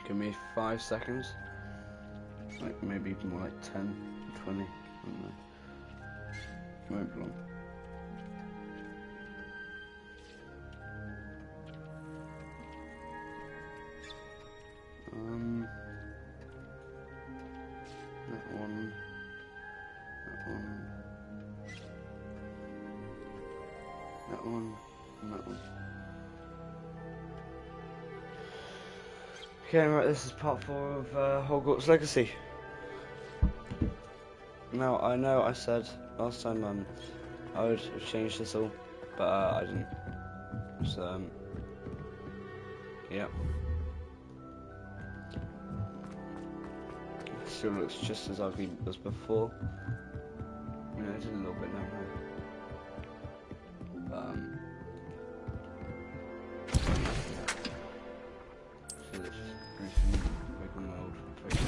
Give me 5 seconds. Like maybe more like 10, 20. I don't know. Won't be long. That one. That one. That one. And that one. Okay, right, this is part 4 of Hogwarts Legacy. Now, I know I said last time I would have changed this all, but I didn't. So, yeah. It still looks just as ugly as before. You know, it did a little bit now. But, so let's just do some big and old photos.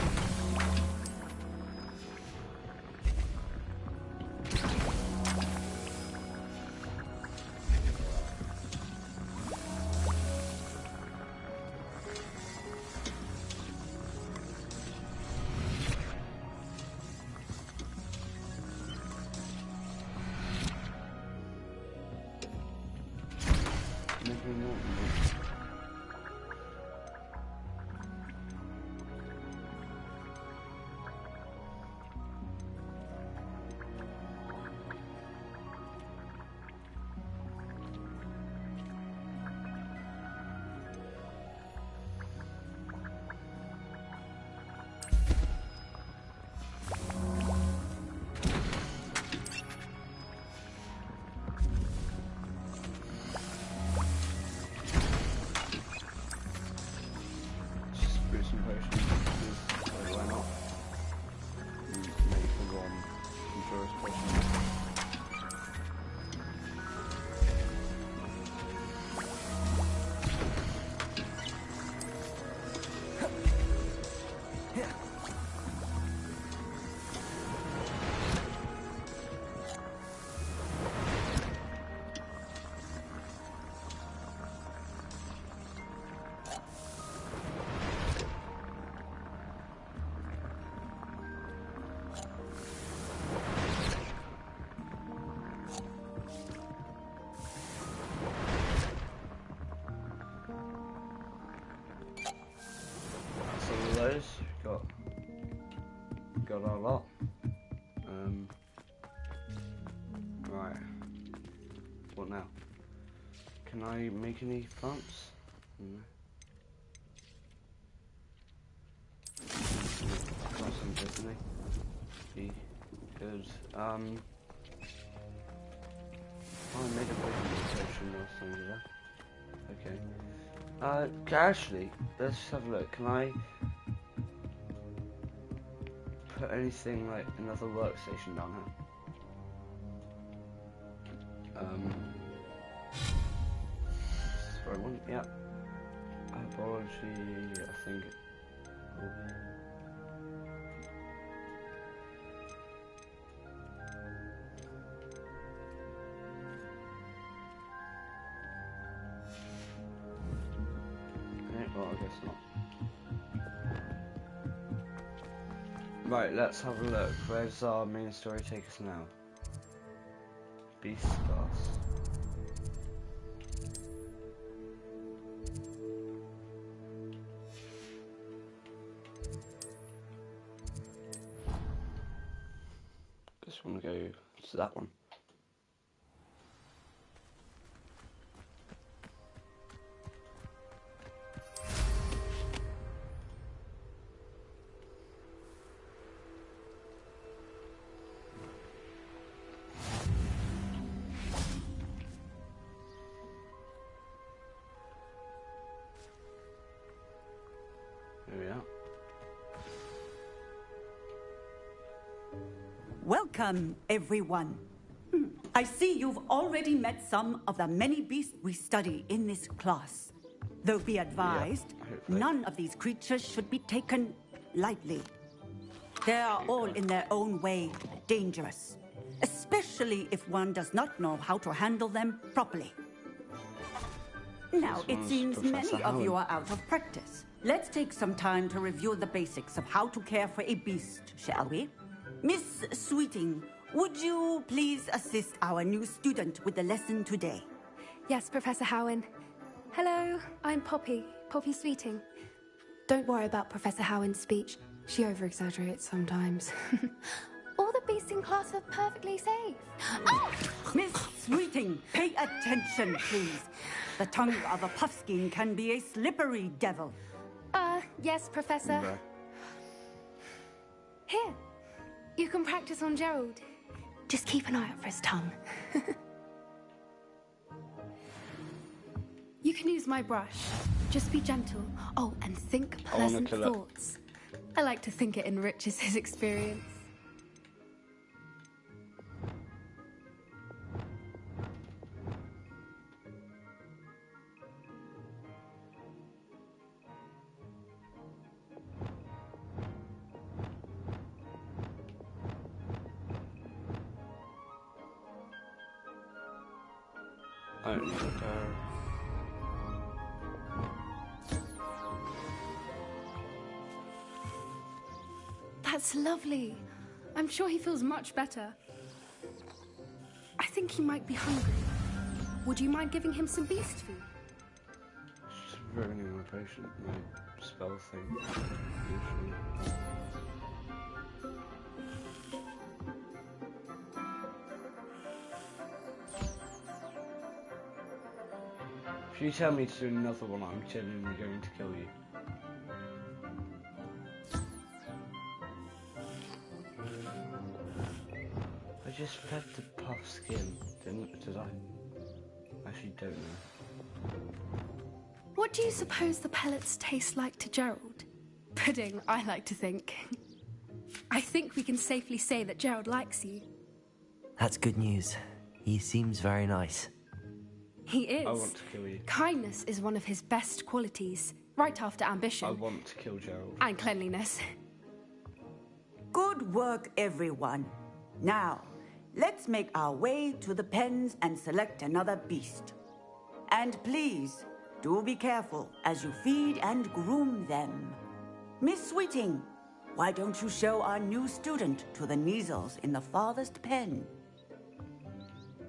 Got a lot. Right. What now? Can I make any plants? No. Some Disney. Be good. Oh, I made a potion or something there. Okay. Actually, let's just have a look. Can I put anything like another workstation down here? Sorry, one, yeah. Biology, I think. Well, I guess not. Right, let's have a look. Where's our main story take us now? Beast Class. Just want to go to that one. Welcome, everyone. I see you've already met some of the many beasts we study in this class. Though be advised, none of these creatures should be taken lightly. They are all in their own way dangerous, especially if one does not know how to handle them properly. Now, it seems many of you are out of practice, let's take some time to review the basics of how to care for a beast, shall we? Miss Sweeting, would you please assist our new student with the lesson today? Yes, Professor Howen. Hello, I'm Poppy Sweeting. Don't worry about Professor Howen's speech. She over-exaggerates sometimes. All the beasts in class are perfectly safe. Oh! Miss Sweeting, pay attention, please. The tongue of a puffskein can be a slippery devil. Yes, Professor. Okay. Here, you can practice on Gerald. Just keep an eye out for his tongue. You can use my brush. Just be gentle. Oh, and think pleasant thoughts. I like to think it enriches his experience. I don't need a pair. That's lovely. I'm sure he feels much better. I think he might be hungry. Would you mind giving him some beast food? It's just ruining my patient, my spell thing. Usually. If you tell me to do another one, I'm genuinely going to kill you. I just fed the puff skin, did I? Actually don't know. What do you suppose the pellets taste like to Gerald? Pudding, I like to think. I think we can safely say that Gerald likes you. That's good news. He seems very nice. He is. I want to kill you. Kindness is one of his best qualities, right after ambition. I want to kill Gerald. And cleanliness. Good work, everyone. Now, let's make our way to the pens and select another beast. And please, do be careful as you feed and groom them. Miss Sweeting, why don't you show our new student to the Neasels in the farthest pen?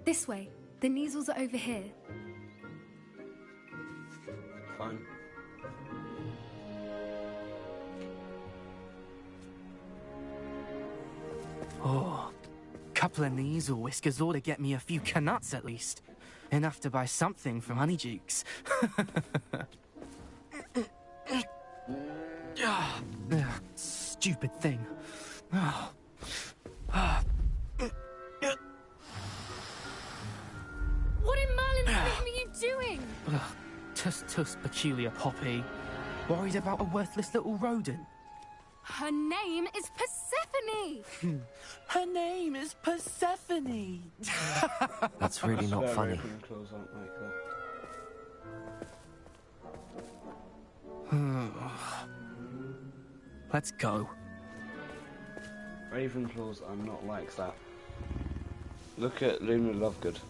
This way. The Neasels are over here. Fine. Oh, couple of Neasel whiskers ought to get me a few canuts at least. Enough to buy something from Honeydukes. Stupid thing. What in Merlin's name are you doing? Tuss, peculiar Poppy. Worried about a worthless little rodent. Her name is Persephone! Her name is Persephone! That's really not funny. Ravenclaws aren't like that. Let's go. Ravenclaws are not like that. Look at Luna Lovegood.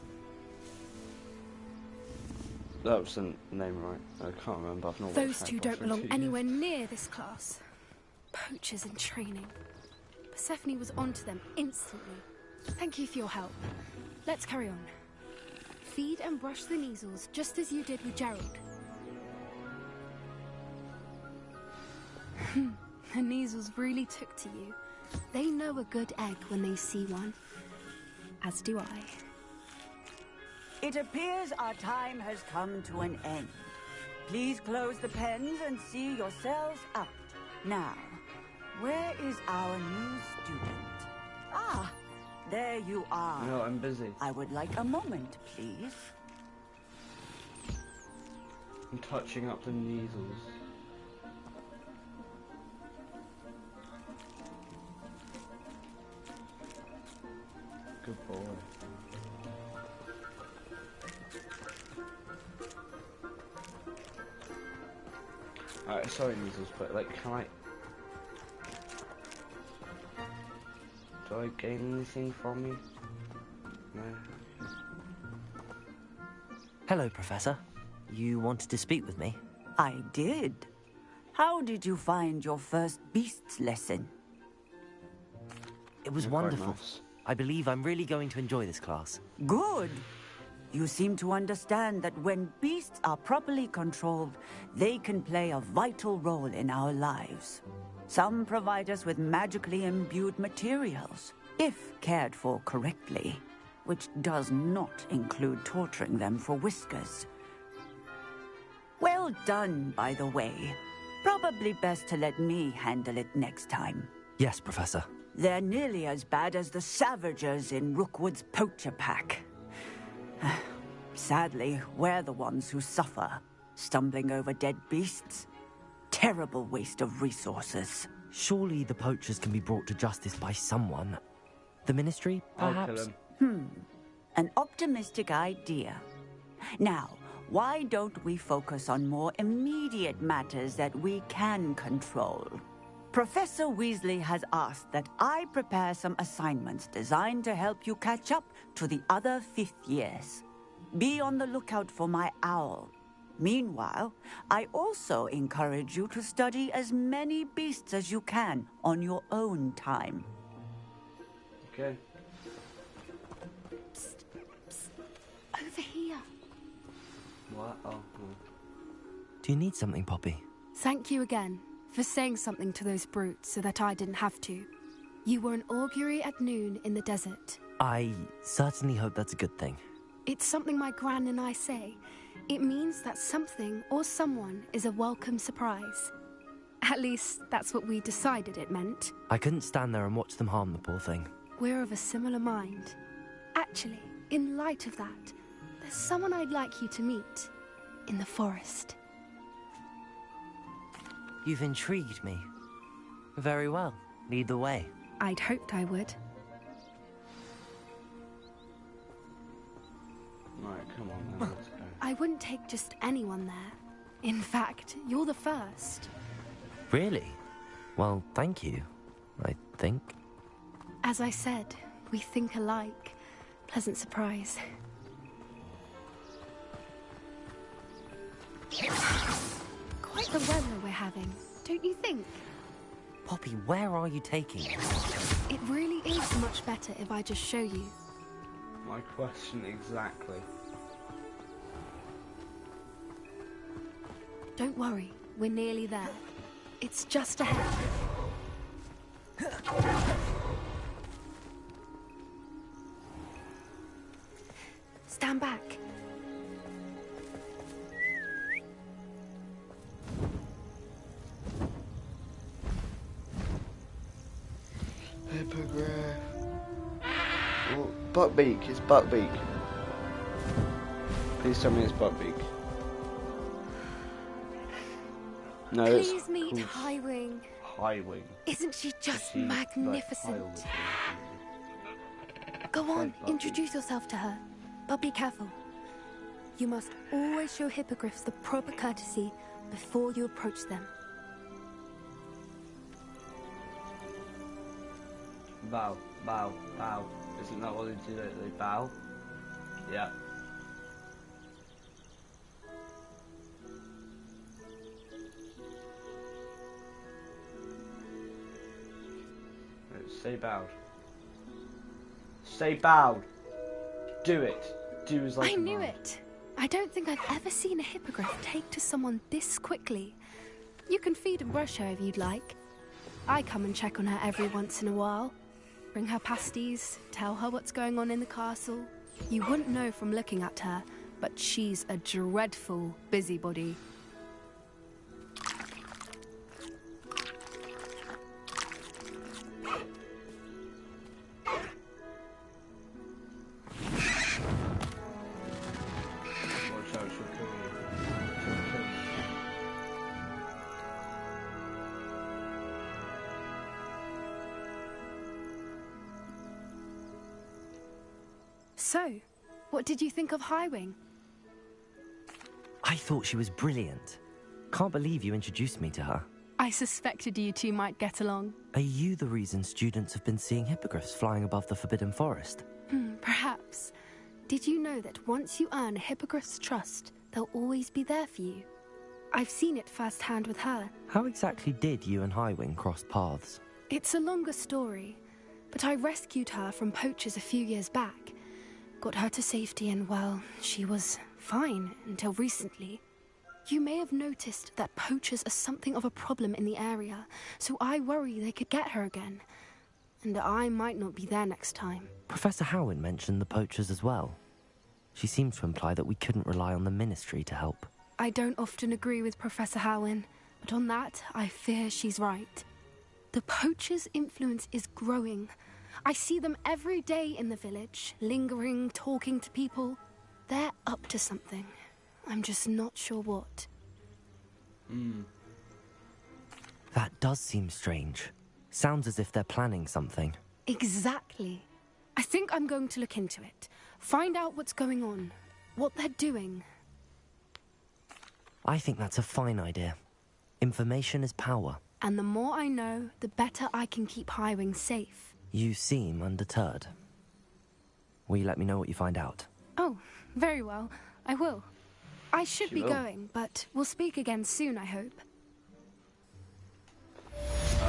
That was the name, right? I can't remember. I've not watched Those two Harry don't Potter in belong 2 anywhere years. near this class. Poachers in training. Persephone was onto them instantly. Thank you for your help. Let's carry on. Feed and brush the Neasels just as you did with Gerald. The Neasels really took to you. They know a good egg when they see one. As do I. It appears our time has come to an end. Please close the pens and see yourselves out. Now, where is our new student? Ah, there you are. No, I'm busy. I would like a moment, please. I'm touching up the Neasels. Good boy. Alright, sorry Neasels, but like, can I... Do I gain anything from you? No. Hello, Professor. You wanted to speak with me? I did. How did you find your first beasts lesson? It was You're quite wonderful. nice. I believe I'm really going to enjoy this class. Good. You seem to understand that when beasts are properly controlled, they can play a vital role in our lives. Some provide us with magically imbued materials, if cared for correctly, which does not include torturing them for whiskers. Well done, by the way. Probably best to let me handle it next time. Yes, Professor. They're nearly as bad as the Savagers in Rookwood's poacher pack. Sadly, we're the ones who suffer, stumbling over dead beasts. Terrible waste of resources. Surely the poachers can be brought to justice by someone. The Ministry, I'll kill perhaps? him. An optimistic idea. Now, why don't we focus on more immediate matters that we can control? Professor Weasley has asked that I prepare some assignments designed to help you catch up to the other fifth years. Be on the lookout for my owl. Meanwhile, I also encourage you to study as many beasts as you can on your own time. Okay. Over here. What? Oh. Do you need something, Poppy? Thank you again for saying something to those brutes so that I didn't have to. You were an augury at noon in the desert. I certainly hope that's a good thing. It's something my gran and I say. It means that something or someone is a welcome surprise. At least, that's what we decided it meant. I couldn't stand there and watch them harm the poor thing. We're of a similar mind. Actually, in light of that, there's someone I'd like you to meet. In the forest. You've intrigued me. Very well. Lead the way. I'd hoped I would. Right, come on then, let's go. I wouldn't take just anyone there. In fact, you're the first. Really? Well, thank you, I think. As I said, we think alike. Pleasant surprise. Quite the weather we're having, don't you think? Poppy, where are you taking me? It really is much better if I just show you. My question exactly. Don't worry, we're nearly there. It's just ahead. Stand back. Hippogriff. Oh, Buckbeak, it's Buckbeak. Please tell me it's Buckbeak. No, it's Please meet called Highwing. Highwing. Isn't she just She's like magnificent? Highwing. Go on, Buckbeak. introduce yourself to her. But be careful. You must always show hippogriffs the proper courtesy before you approach them. Bow, bow, bow. Isn't that what they do? They bow? Yeah. Right, stay bowed. Stay bowed. Do it. Do as I I knew command. it. I don't think I've ever seen a hippogriff take to someone this quickly. You can feed and brush her if you'd like. I come and check on her every once in a while. Bring her pasties, tell her what's going on in the castle. You wouldn't know from looking at her, but she's a dreadful busybody. Watch out, she'll kill you. She'll kill you. So, what did you think of Highwing? I thought she was brilliant. Can't believe you introduced me to her. I suspected you two might get along. Are you the reason students have been seeing hippogriffs flying above the Forbidden Forest? Perhaps. Did you know that once you earn a hippogriff's trust, they'll always be there for you? I've seen it firsthand with her. How exactly did you and Highwing cross paths? It's a longer story, but I rescued her from poachers a few years back. Got her to safety and, well, she was fine until recently. You may have noticed that poachers are something of a problem in the area, so I worry they could get her again. And I might not be there next time. Professor Howin mentioned the poachers as well. She seemed to imply that we couldn't rely on the Ministry to help. I don't often agree with Professor Howin, but on that, I fear she's right. The poachers' influence is growing. I see them every day in the village, lingering, talking to people. They're up to something. I'm just not sure what. That does seem strange. Sounds as if they're planning something. Exactly. I think I'm going to look into it. Find out what's going on, what they're doing. I think that's a fine idea. Information is power. And the more I know, the better I can keep Highwing safe. You seem undeterred. Will you let me know what you find out? Oh, very well. I will. I should be will. going, but we'll speak again soon, I hope. Okay,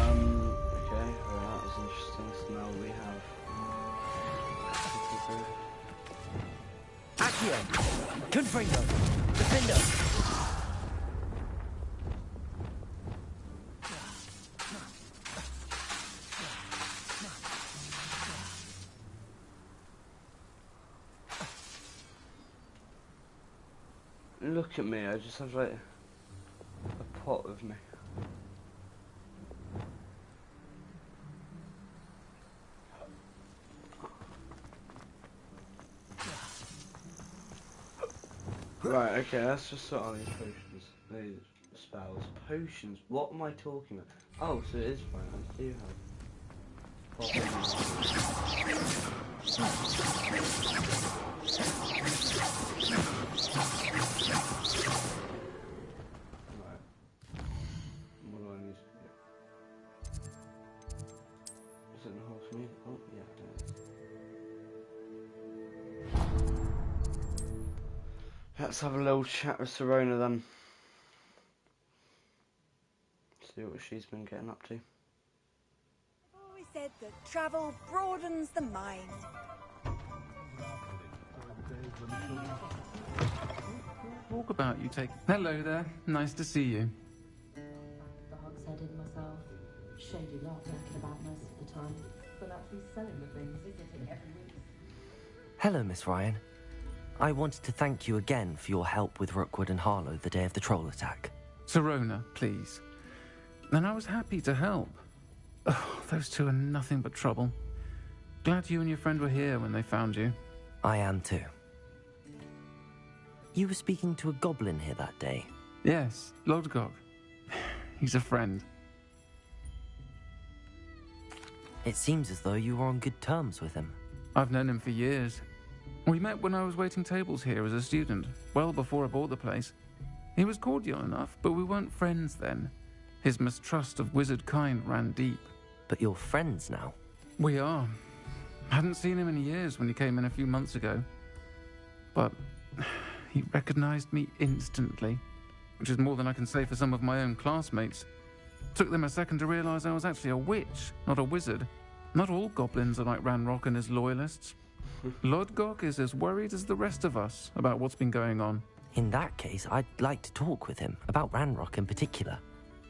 well, that was interesting. So now we have... Accio! Confringo! Defender! Look at me, I just have like a pot of me. Right, okay, let's just sort on these potions. These spells. Potions? What am I talking about? Oh, so it is fine, I do have Right. What do I need to do? Is it in the hole for me? Oh, yeah, there it is. Let's have a little chat with Serona then. See what she's been getting up to. I've always said that travel broadens the mind. Walkabout you take. Hello there. Nice to see you. Dark-headed myself. Shady lot knacking about most of the time. But actually selling the things, visiting every week. Hello, Miss Ryan. I wanted to thank you again for your help with Rookwood and Harlow the day of the troll attack. Serona, please. And I was happy to help. Oh, those two are nothing but trouble. Glad you and your friend were here when they found you. I am too. You were speaking to a goblin here that day. Yes, Lodgok. He's a friend. It seems as though you were on good terms with him. I've known him for years. We met when I was waiting tables here as a student, well before I bought the place. He was cordial enough, but we weren't friends then. His mistrust of wizard kind ran deep. But you're friends now. We are. Hadn't seen him in years when he came in a few months ago. But he recognized me instantly, which is more than I can say for some of my own classmates. Took them a second to realize I was actually a witch, not a wizard. Not all goblins are like Ranrock and his loyalists. Lodgok is as worried as the rest of us about what's been going on. In that case, I'd like to talk with him, about Ranrock in particular.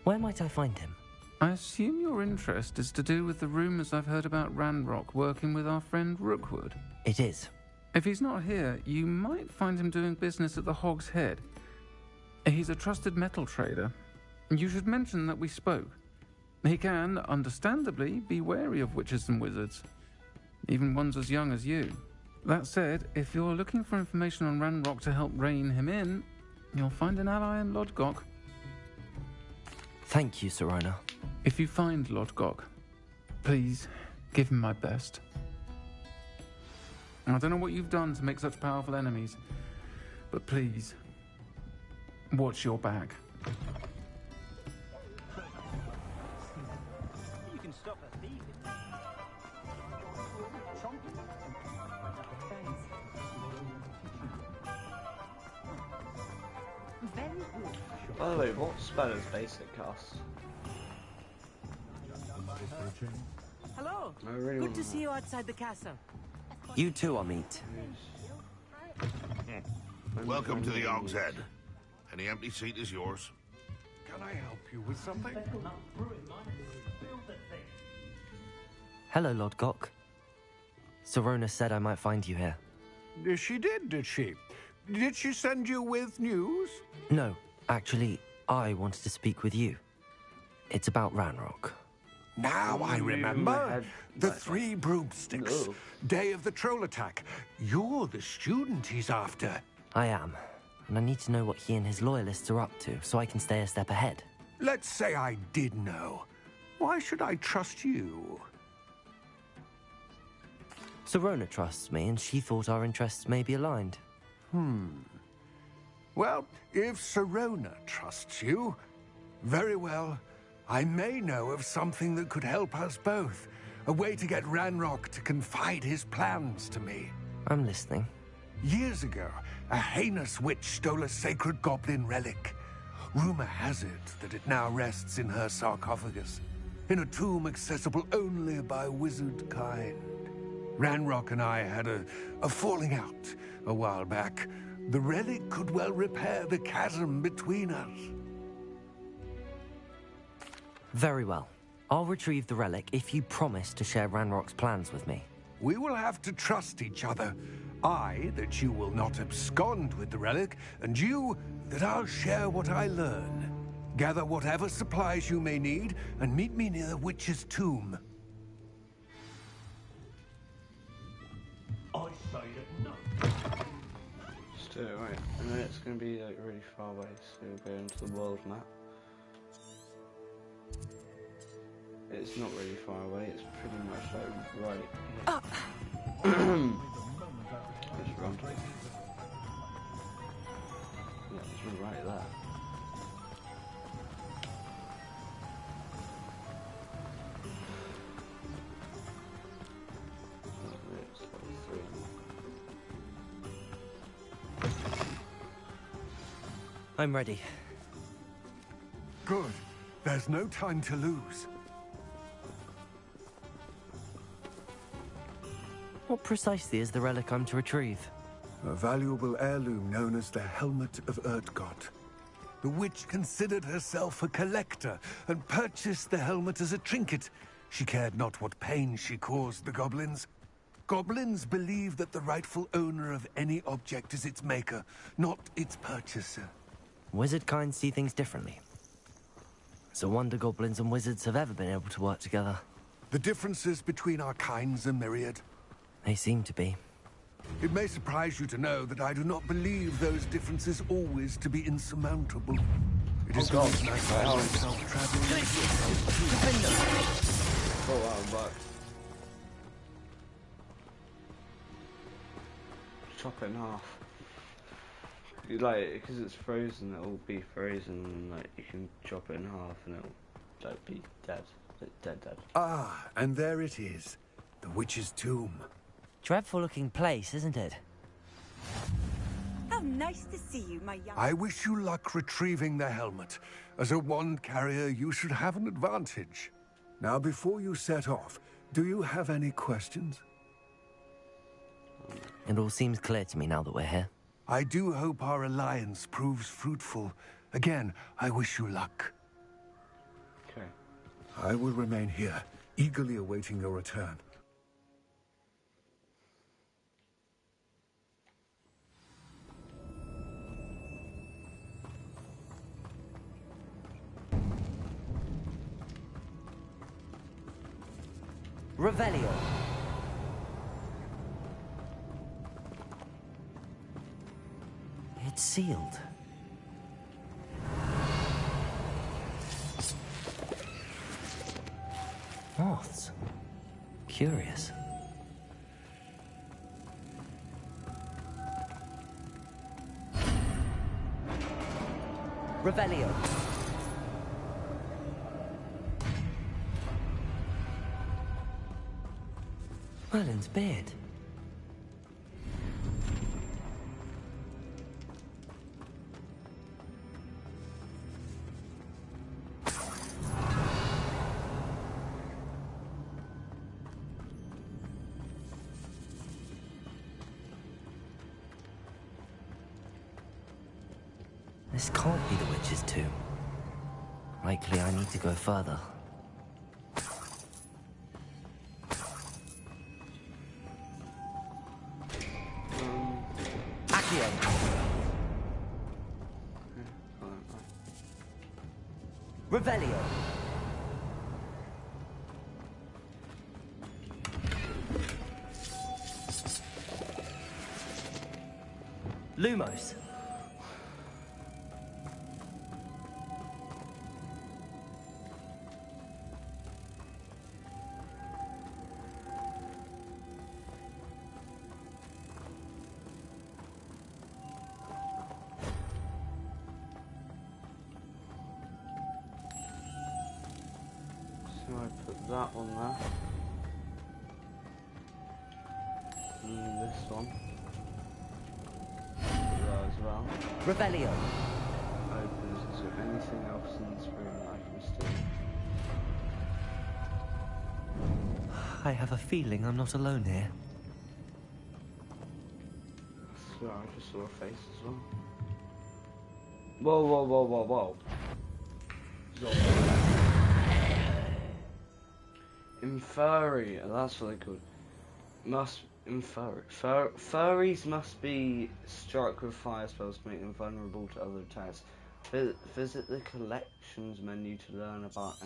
Where might I find him? I assume your interest is to do with the rumors I've heard about Ranrock working with our friend Rookwood. It is. If he's not here, you might find him doing business at the Hog's Head. He's a trusted metal trader. You should mention that we spoke. He can, understandably, be wary of witches and wizards, even ones as young as you. That said, if you're looking for information on Ranrock to help rein him in, you'll find an ally in Lodgok. Thank you, Serona. If you find Lodgok, please give him my best. I don't know what you've done to make such powerful enemies, but please, watch your back. You can stop a thief. Very good. By the way, what spell is basic cast? Hello. I really Good want to see you outside the castle. You too, Amit. Welcome to the Og's Head. Any empty seat is yours. Can I help you with something? Hello, Lord Gok. Serona said I might find you here. She did she? Did she send you with news? No, actually, I wanted to speak with you. It's about Ranrock. Now I remember. The 3 broomsticks. No. Day of the troll attack. You're the student he's after. I am, and I need to know what he and his loyalists are up to so I can stay a step ahead. Let's say I did know. Why should I trust you? Serona trusts me, and she thought our interests may be aligned. Well, if Serona trusts you, very well. I may know of something that could help us both. A way to get Ranrock to confide his plans to me. I'm listening. Years ago, a heinous witch stole a sacred goblin relic. Rumor has it that it now rests in her sarcophagus, in a tomb accessible only by wizard kind. Ranrock and I had a falling out a while back. The relic could well repair the chasm between us. Very well. I'll retrieve the relic if you promise to share Ranrock's plans with me. We will have to trust each other. I, that you will not abscond with the relic, and you, that I'll share what I learn. Gather whatever supplies you may need, and meet me near the witch's tomb. Just do it, right. I know it's going to be like really far away, so we'll go into the world map. It's not really far away, it's pretty much like right here. Let's run. Yeah, it's right there. It's level 3. I'm ready. Good. There's no time to lose. What precisely is the relic I'm to retrieve? A valuable heirloom known as the Helmet of Erdgott. The witch considered herself a collector and purchased the helmet as a trinket. She cared not what pain she caused the goblins. Goblins believe that the rightful owner of any object is its maker, not its purchaser. Wizard kind see things differently. It's a wonder goblins and wizards have ever been able to work together. The differences between our kinds are myriad. They seem to be. It may surprise you to know that I do not believe those differences always to be insurmountable. It is the reason I find myself traveling. Oh wow, I'm back. Chop it in half. You like, because it's frozen, it'll be frozen, and like you can chop it in half and it'll like be dead. Dead. Ah, and there it is. The witch's tomb. Dreadful looking place, isn't it? How nice to see you, my young... I wish you luck retrieving the helmet. As a wand carrier, you should have an advantage. Now, before you set off, do you have any questions? It all seems clear to me now that we're here. I do hope our alliance proves fruitful. Again, I wish you luck. Okay. I will remain here, eagerly awaiting your return. Revelio. It's sealed. Moths. Curious. Revelio. Merlin's beard. This can't be the witch's tomb. Likely I need to go further. Accio! Revelio! Lumos! So I put that one there. And this one. Put that as well. Revelio! Opens. Is there anything else in this room that I can steal? I have a feeling I'm not alone here. I swear I just saw a face as well. Whoa, whoa, whoa, whoa, whoa. Inferi, that's what they call it. Furries must be struck with fire spells to make them vulnerable to other attacks. Visit the collections menu to learn about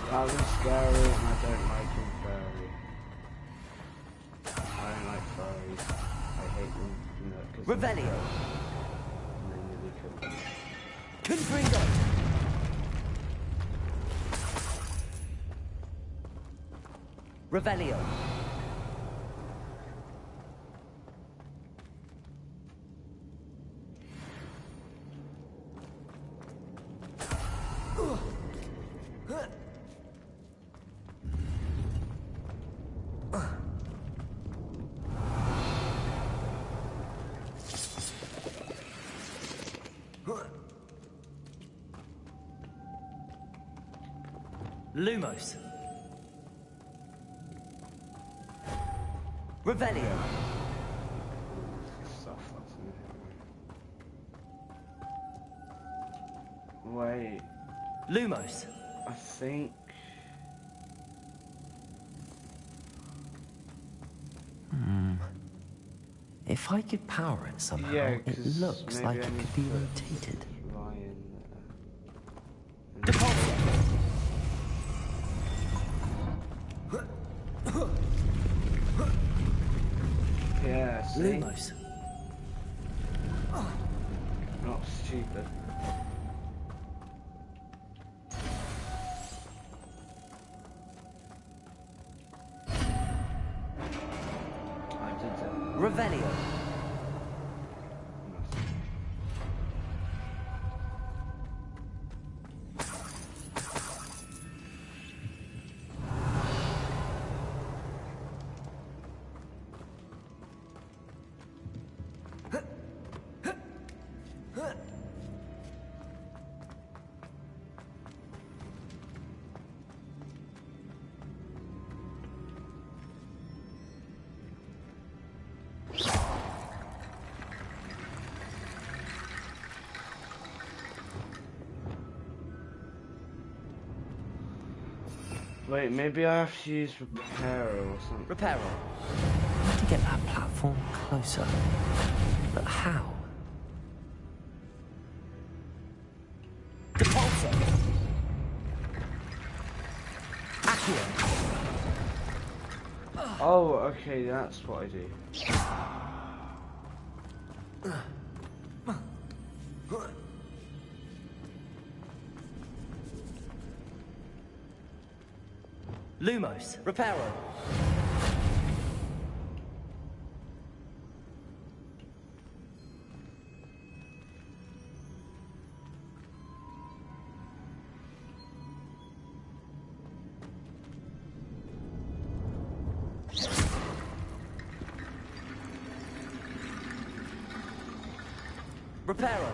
That was scary, and I don't like Inferi. I don't like furries. I hate them, you know, because Revelio! they nearly killed me. Confringo! Revelio! Lumos. Revelio. Stuff that's in here. Wait. Lumos. I think. If I could power it somehow, Yeah, it looks like it could be rotated. Yeah, see? Lumos. Not stupid. I did that. Revelio. Wait, maybe I have to use Reparo or something. Reparo. I have to get that platform closer. But how? Oh, okay, that's what I do. Lumos, Reparo. Reparo.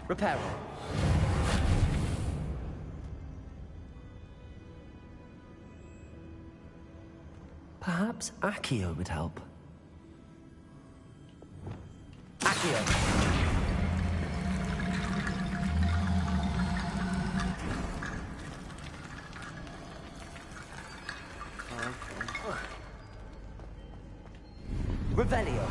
Reparo. Perhaps Accio would help. Accio. Revelio.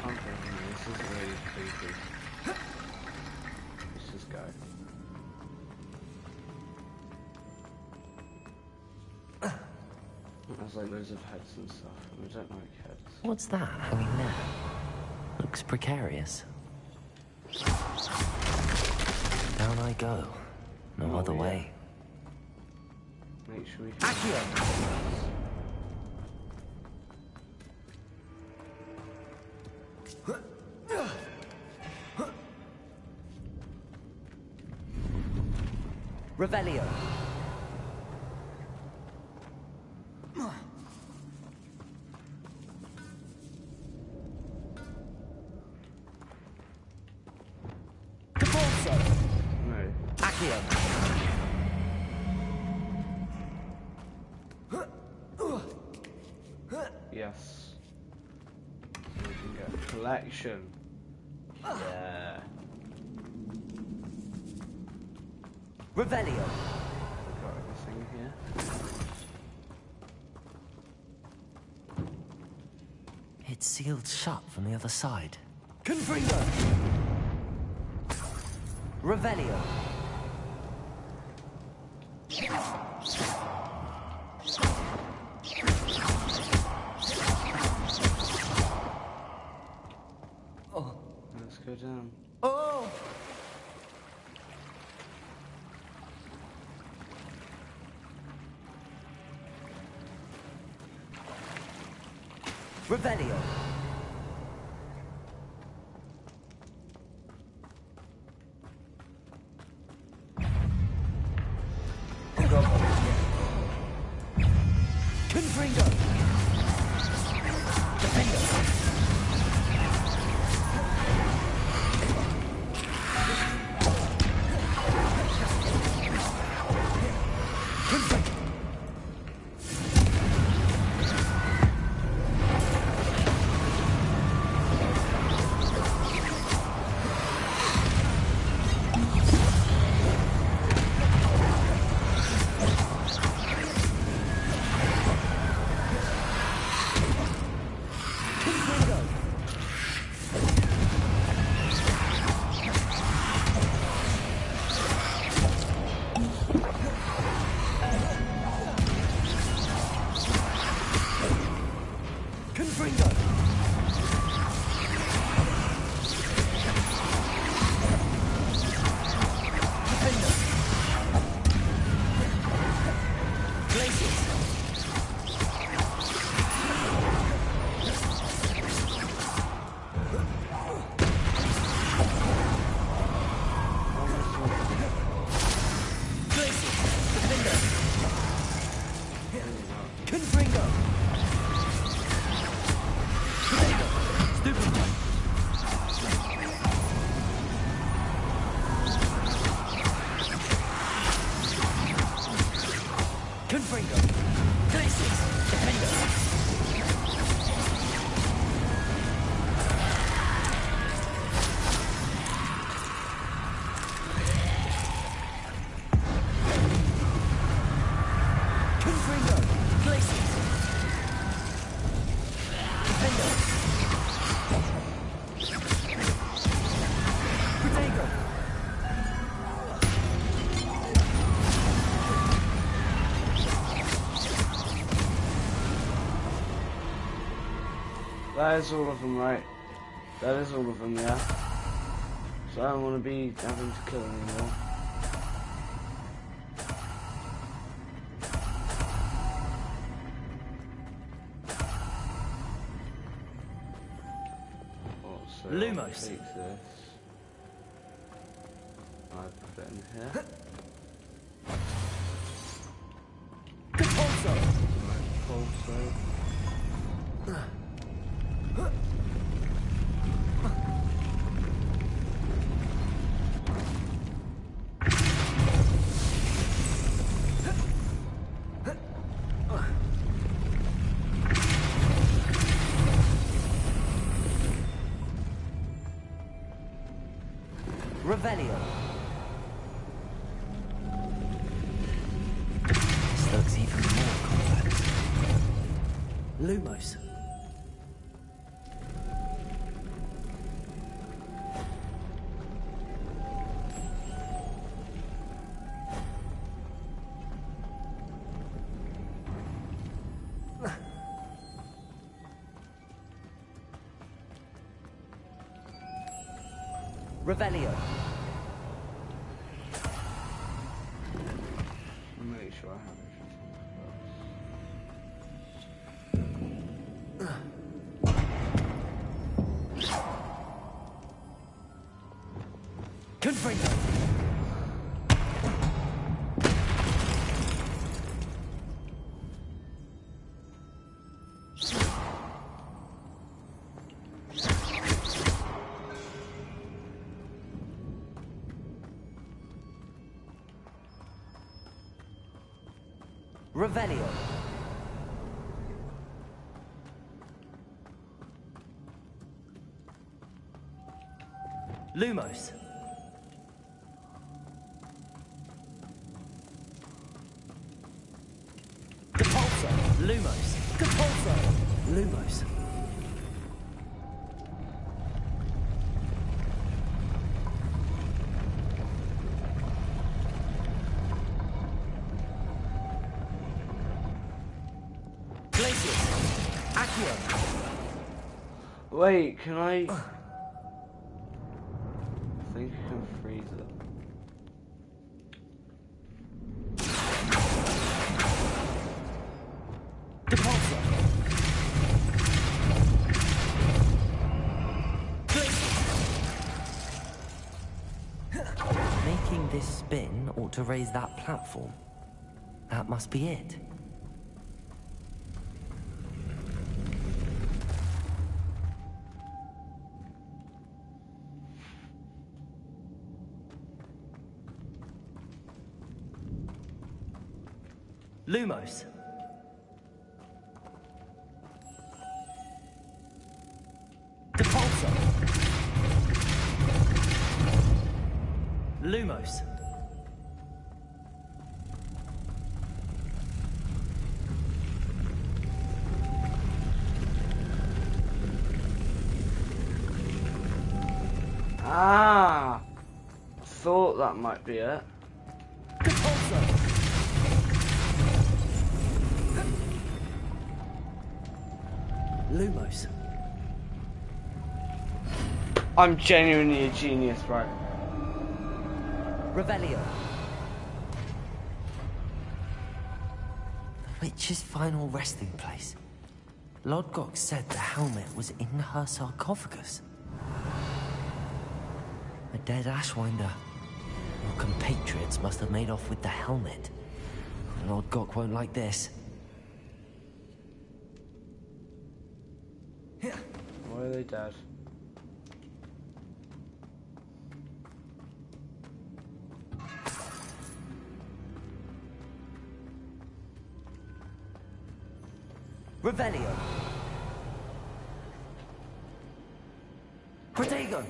Okay, this is really creepy. Let's just go. There's like loads of heads and stuff, and I don't like heads. What's that hanging there? Looks precarious. Down I go. No other way. Make sure we Accio! Revelio. Capolso. No. Accio. Yes. So we can get a collection. Yeah. Revelio. Got everything here. It's sealed shut from the other side. Confringo! Revelio. Oh. Let's go down. Oh! Revelio. Confringo. Defender. That is all of them, right? That is all of them, yeah? So I don't want to be having to kill anymore. So Lumos. Take this. I put it in here. Compulso. Revelio. This looks even more complex. Lumos. Revelio. Make sure I have everything. Confringo. Revelio. Lumos. Compulso. Lumos. Compulso. Lumos. Wait, can I think I can freeze it. Depulso. Making this spin ought to raise that platform. That must be it. Lumos. Depulso. Lumos. Ah! I thought that might be it. Depulso. Lumos. I'm genuinely a genius, right? Revelio. The witch's final resting place. Lodgok said the helmet was in her sarcophagus. A dead Ashwinder. Your compatriots must have made off with the helmet. Lodgok won't like this. Why are they dead? Revelio. Protego.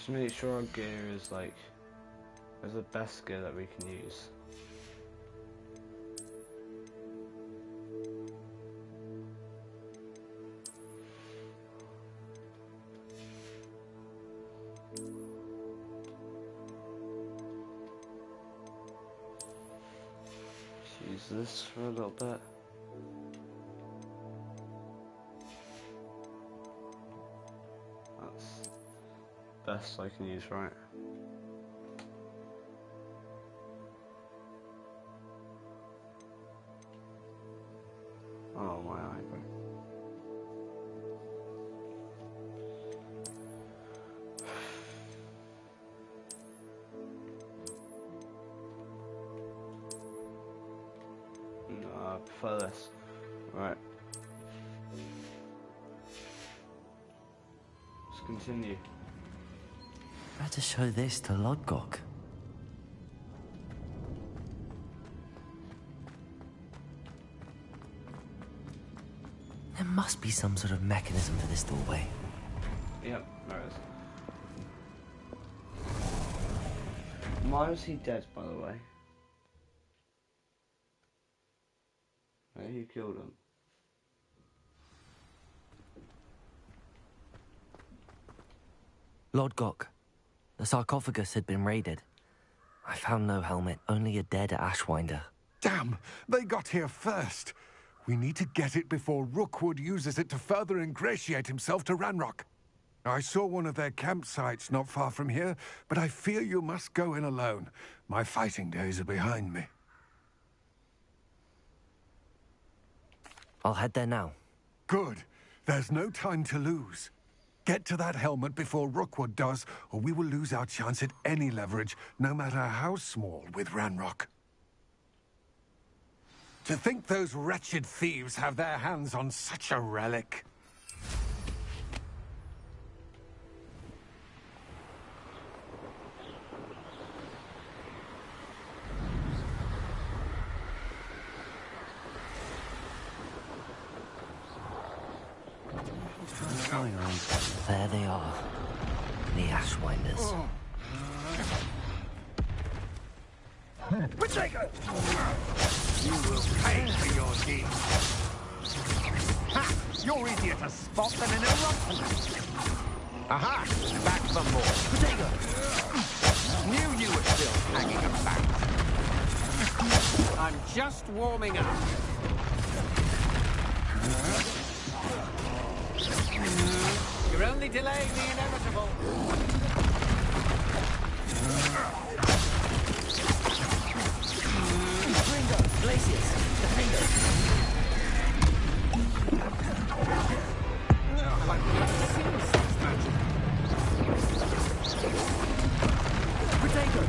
Just make sure our gear is like the best gear that we can use. Use this for a little bit. That's best I can use, right? Oh, my eyebrow. I prefer this. Right. Let's continue. Better show this to Lodgok. There must be some sort of mechanism for this doorway. Yep, there is. Why was he dead, by the way? Who killed him? Lodgok. The sarcophagus had been raided. I found no helmet, only a dead Ashwinder. Damn! They got here first. We need to get it before Rookwood uses it to further ingratiate himself to Ranrock. I saw one of their campsites not far from here, but I fear you must go in alone. My fighting days are behind me. I'll head there now. Good. There's no time to lose. Get to that helmet before Rookwood does, or we will lose our chance at any leverage, no matter how small, with Ranrock. To think those wretched thieves have their hands on such a relic. There they are. The Ashwinders. Protego! You will pay for your deeds. Ha! You're easier to spot than an eruption. Aha! Back for more. Protego! Knew you were still hanging about. I'm just warming up. You're only delaying the inevitable. Gringo, Glaciers, Defender. Protego.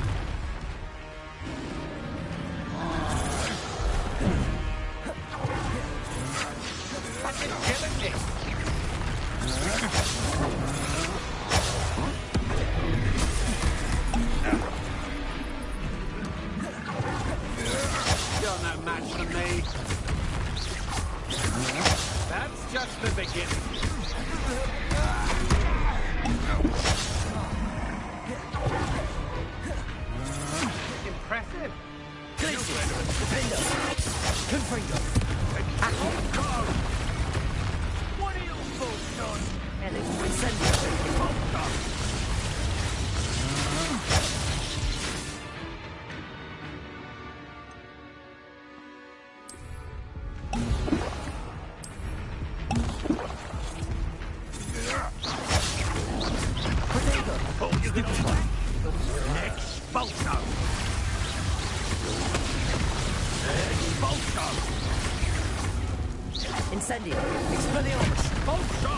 Fucking killing me. You're no match for me. That's just the beginning. Impressive. Glaciers, Defender. Confringo. What are you folks on? Incendio. Incendio. Expelliarmus. Bolso!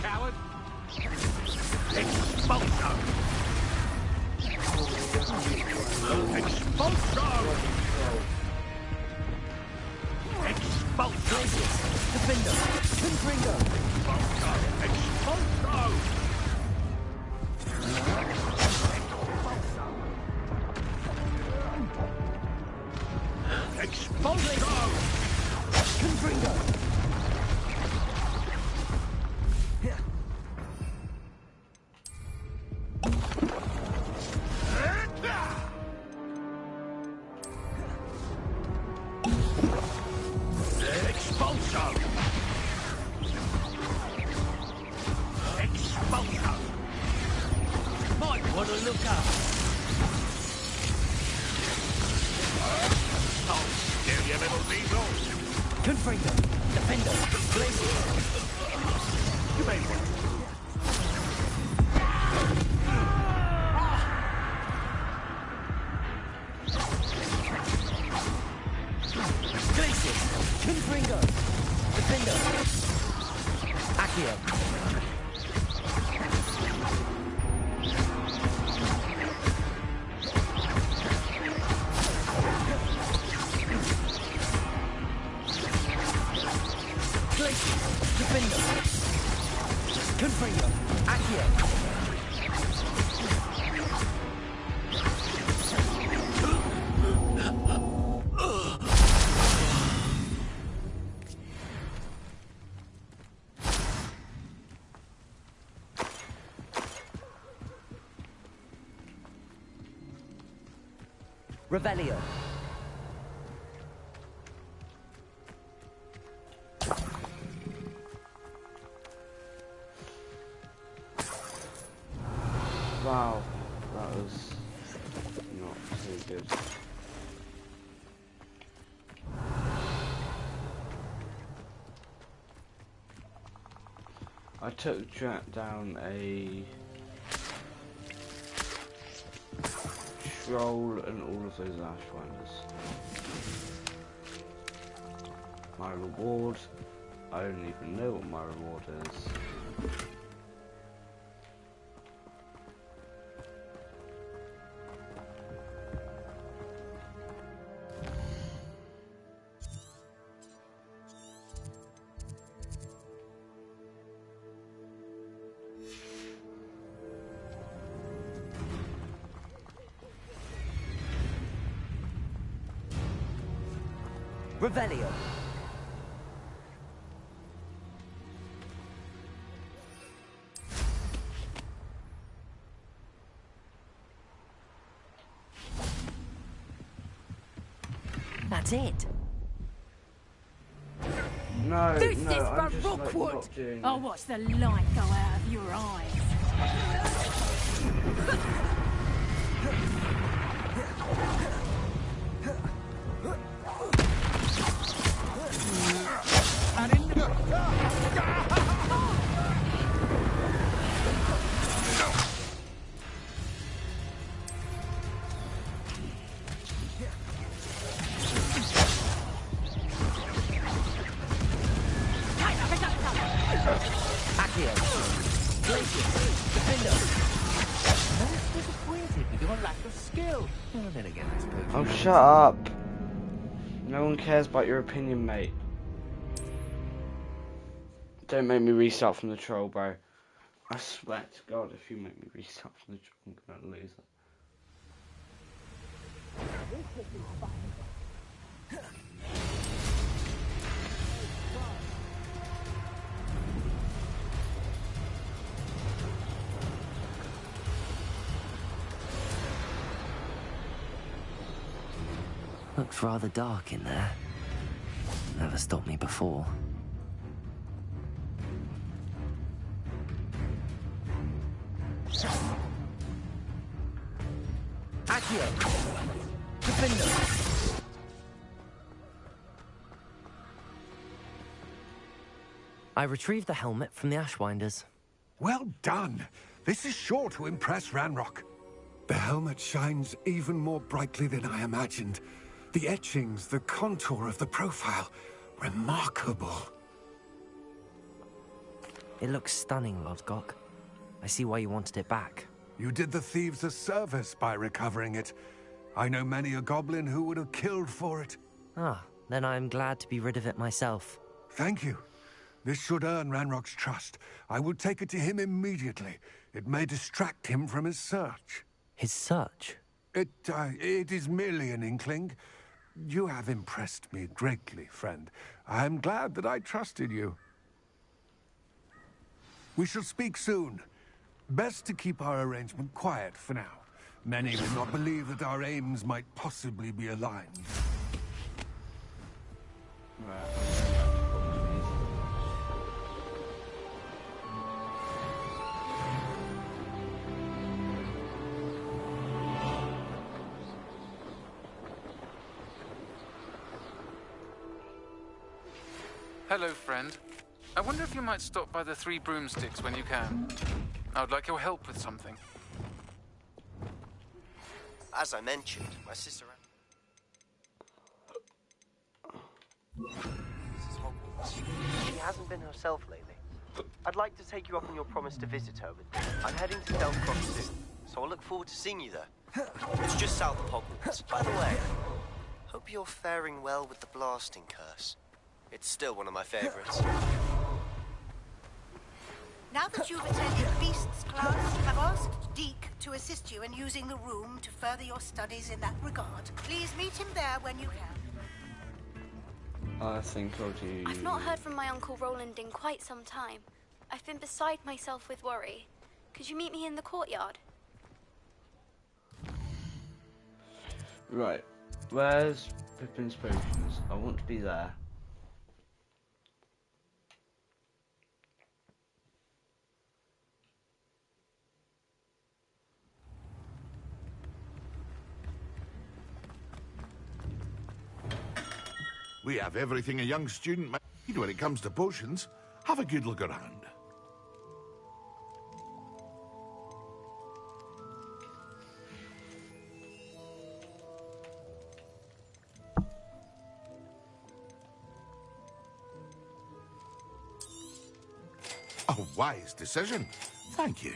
Coward. Expulso! Expulso! Expulso! Defender. Confringo. Expulso! Expulso! Confringo. Confringo. Defender. Glacier. You may want. Glacier. Confringo. Defender. Accio. Confringo. Accio. Revelio. Wow, that was not too good. I took down a troll and all of those ashwinders. My reward, I don't even know what my reward is. Revelio. That's it. No, This no, is I'm for just like, Rookwood. not doing I'll watch the light go out of your eyes. Accio. Glacier. Defender. Most disappointed with your lack of skill. Well, then again, I suppose. Oh, shut up. No one cares about your opinion, mate. Don't make me restart from the troll, bro. I swear to God, if you make me restart from the troll, I'm gonna lose it. Looks rather dark in there. Never stopped me before. Accio! Defender! I retrieved the helmet from the Ashwinders. Well done. This is sure to impress Ranrock. The helmet shines even more brightly than I imagined. The etchings, the contour of the profile, remarkable. It looks stunning, Lodgok. I see why you wanted it back. You did the thieves a service by recovering it. I know many a goblin who would have killed for it. Ah, then I'm glad to be rid of it myself. Thank you. This should earn Ranrock's trust. I will take it to him immediately. It may distract him from his search. His search? It is merely an inkling. You have impressed me greatly, friend. I am glad that I trusted you. We shall speak soon. Best to keep our arrangement quiet for now. Many will not believe that our aims might possibly be aligned. Hello, friend. I wonder if you might stop by the Three Broomsticks when you can. I would like your help with something. As I mentioned, my sister... Mrs. Hogwarts. She hasn't been herself lately. I'd like to take you up on your promise to visit her with me. I'm heading to Delphi soon, so I'll look forward to seeing you there. It's just south of Hogwarts. By the way, hope you're faring well with the blasting curse. It's still one of my favorites. Now that you've attended Beasts class, I've asked Deke to assist you in using the room to further your studies in that regard. Please meet him there when you can. I think I'll do... I've not heard from my Uncle Roland in quite some time. I've been beside myself with worry. Could you meet me in the courtyard? Right. Where's Pippin's potions? I want to be there. We have everything a young student might need when it comes to potions. Have a good look around. A wise decision. Thank you.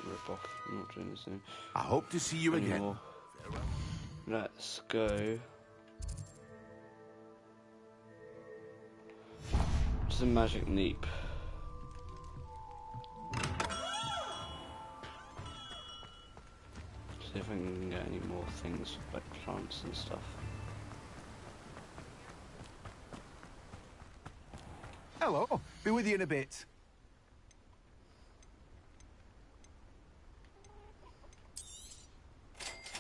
Rip off. I'm not doing this anymore. I hope to see you again. Let's go. Just a magic neep. See if I can get any more things like plants and stuff. Hello, be with you in a bit.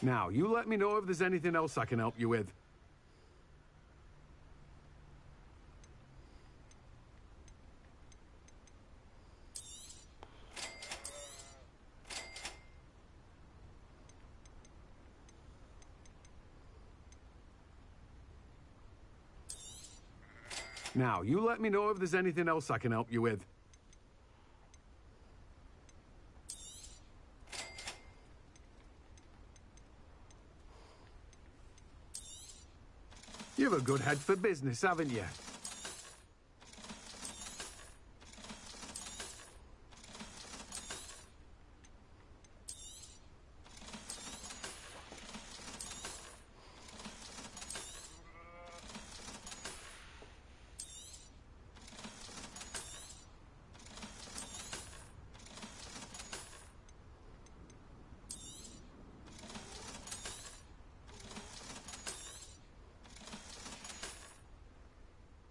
Now, you let me know if there's anything else I can help you with. Now, you let me know if there's anything else I can help you with. You've a good head for business, haven't you?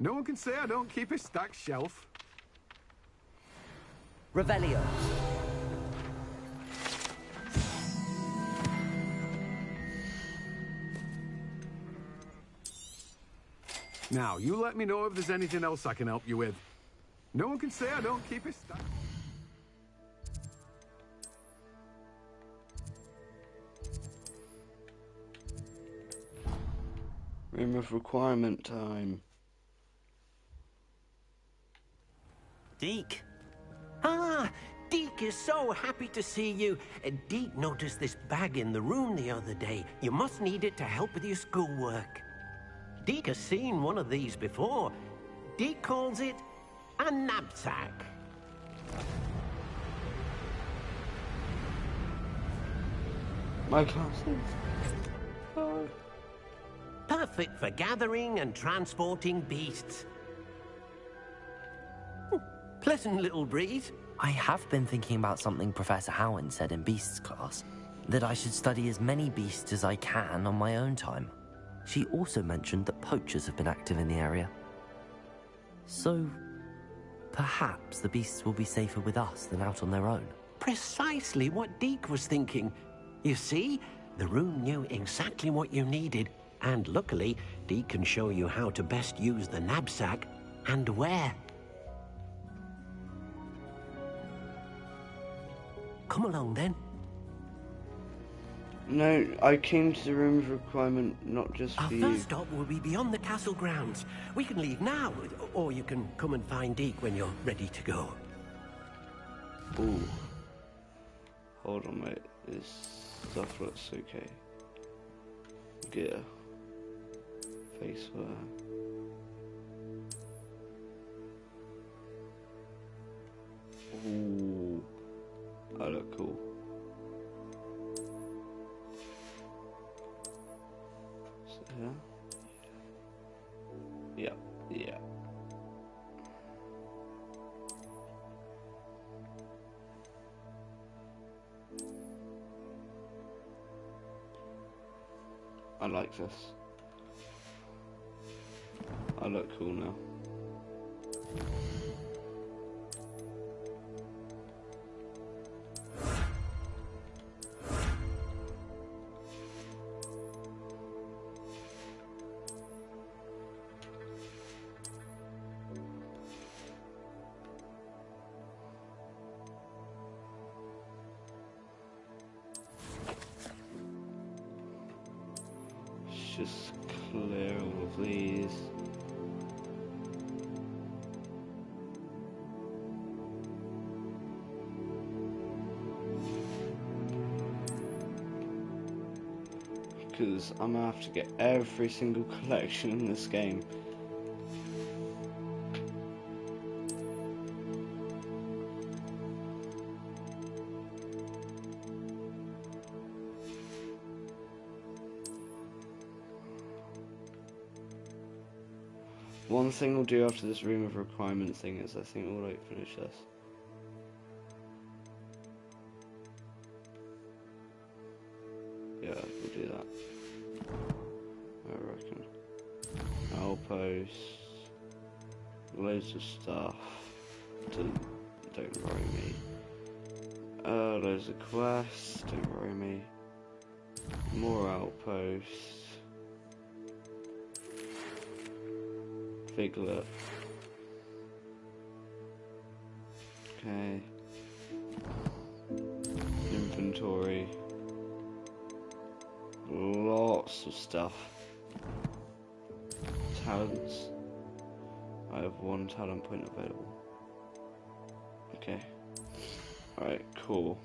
No one can say I don't keep a stacked shelf. Revelio. Now, you let me know if there's anything else I can help you with. No one can say I don't keep a stack. Room of requirement time. Deke. Ah, Deke is so happy to see you. Deke noticed this bag in the room the other day. You must need it to help with your schoolwork. Deke has seen one of these before. Deke calls it a knapsack. My glasses. Oh. Perfect for gathering and transporting beasts. Pleasant little breeze. I have been thinking about something Professor Howin said in Beasts class, that I should study as many beasts as I can on my own time. She also mentioned that poachers have been active in the area. So, perhaps the beasts will be safer with us than out on their own. Precisely what Deke was thinking. You see, the room knew exactly what you needed, and luckily, Deke can show you how to best use the knapsack. And where? Come along, then. No, I came to the room of requirement not just for Our you. first stop will be beyond the castle grounds. We can leave now, or you can come and find Deke when you're ready to go. Ooh. Hold on, mate. This stuff looks okay. Gear. Face wear. Ooh. I look cool. Yeah. Yeah. I like this. I look cool now. Just clear all of these. Because I'm gonna have to get every single collection in this game. One thing we'll do after this room of requirements thing is I think we'll like finish this. Yeah, we'll do that. I reckon. Outposts. Loads of stuff. Don't worry me. Loads of quests, don't worry me. More outposts. Figlet. Okay. Inventory. Lots of stuff. Talents. I have 1 talent point available. Okay. Alright, cool.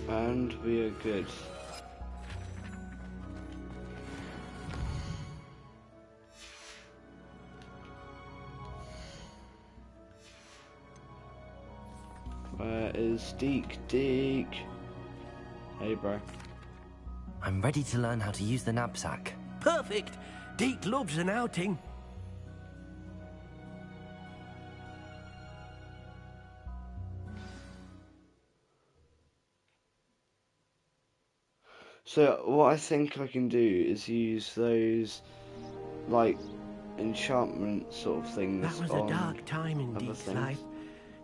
And we are good. Where is Deke? Deke! Hey, bro. I'm ready to learn how to use the knapsack. Perfect! Deke loves an outing. So what I think I can do is use those, like, enchantment sort of things. That was a dark time in Deke's life.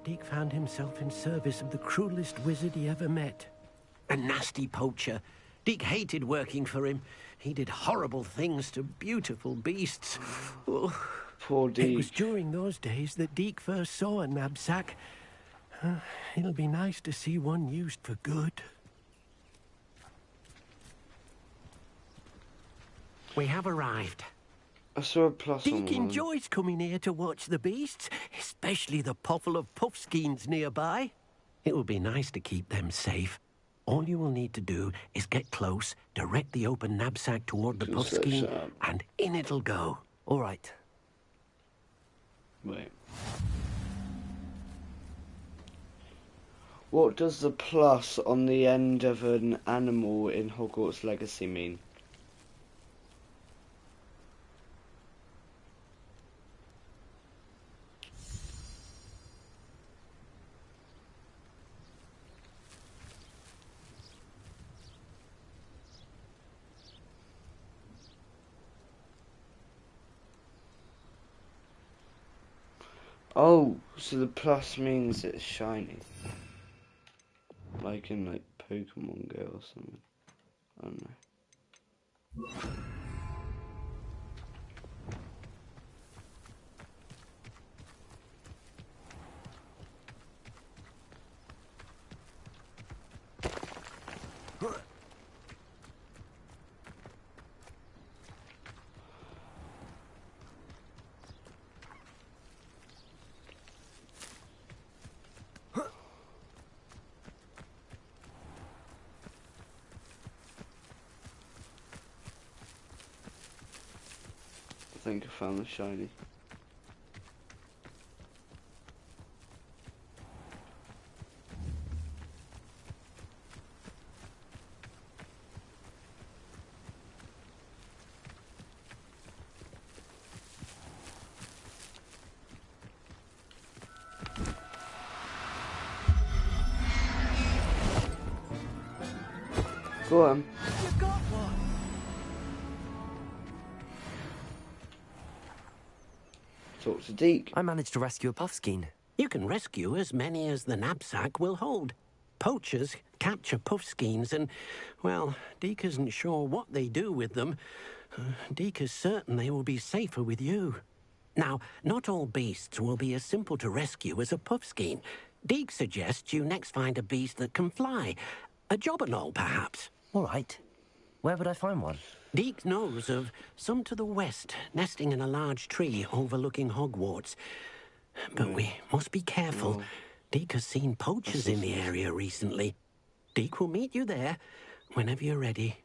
Deke found himself in service of the cruelest wizard he ever met. A nasty poacher. Deke hated working for him. He did horrible things to beautiful beasts. Oh. Poor Deke. It was during those days that Deke first saw a knapsack. It'll be nice to see one used for good. We have arrived. I saw a plus on Deke one. enjoys coming here to watch the beasts, especially the potful of puffskeins nearby. It will be nice to keep them safe. All you will need to do is get close, direct the open knapsack toward the puffskein, and in it'll go. All right. Wait. What does the plus on the end of an animal in Hogwarts Legacy mean? Oh, so the plus means it's shiny. Like in like Pokemon Go or something. I don't know. I think I found the shiny. Go on. You got one. Talk to Deke. I managed to rescue a puffskein. You can rescue as many as the knapsack will hold. Poachers capture puffskeins and, well, Deke isn't sure what they do with them. Deke is certain they will be safer with you. Now, not all beasts will be as simple to rescue as a puffskein. Deke suggests you next find a beast that can fly. A jobberknoll, perhaps. All right. Where would I find one? Deke knows of some to the west, nesting in a large tree overlooking Hogwarts. But we must be careful. Deke has seen poachers in the area recently. Deke will meet you there whenever you're ready.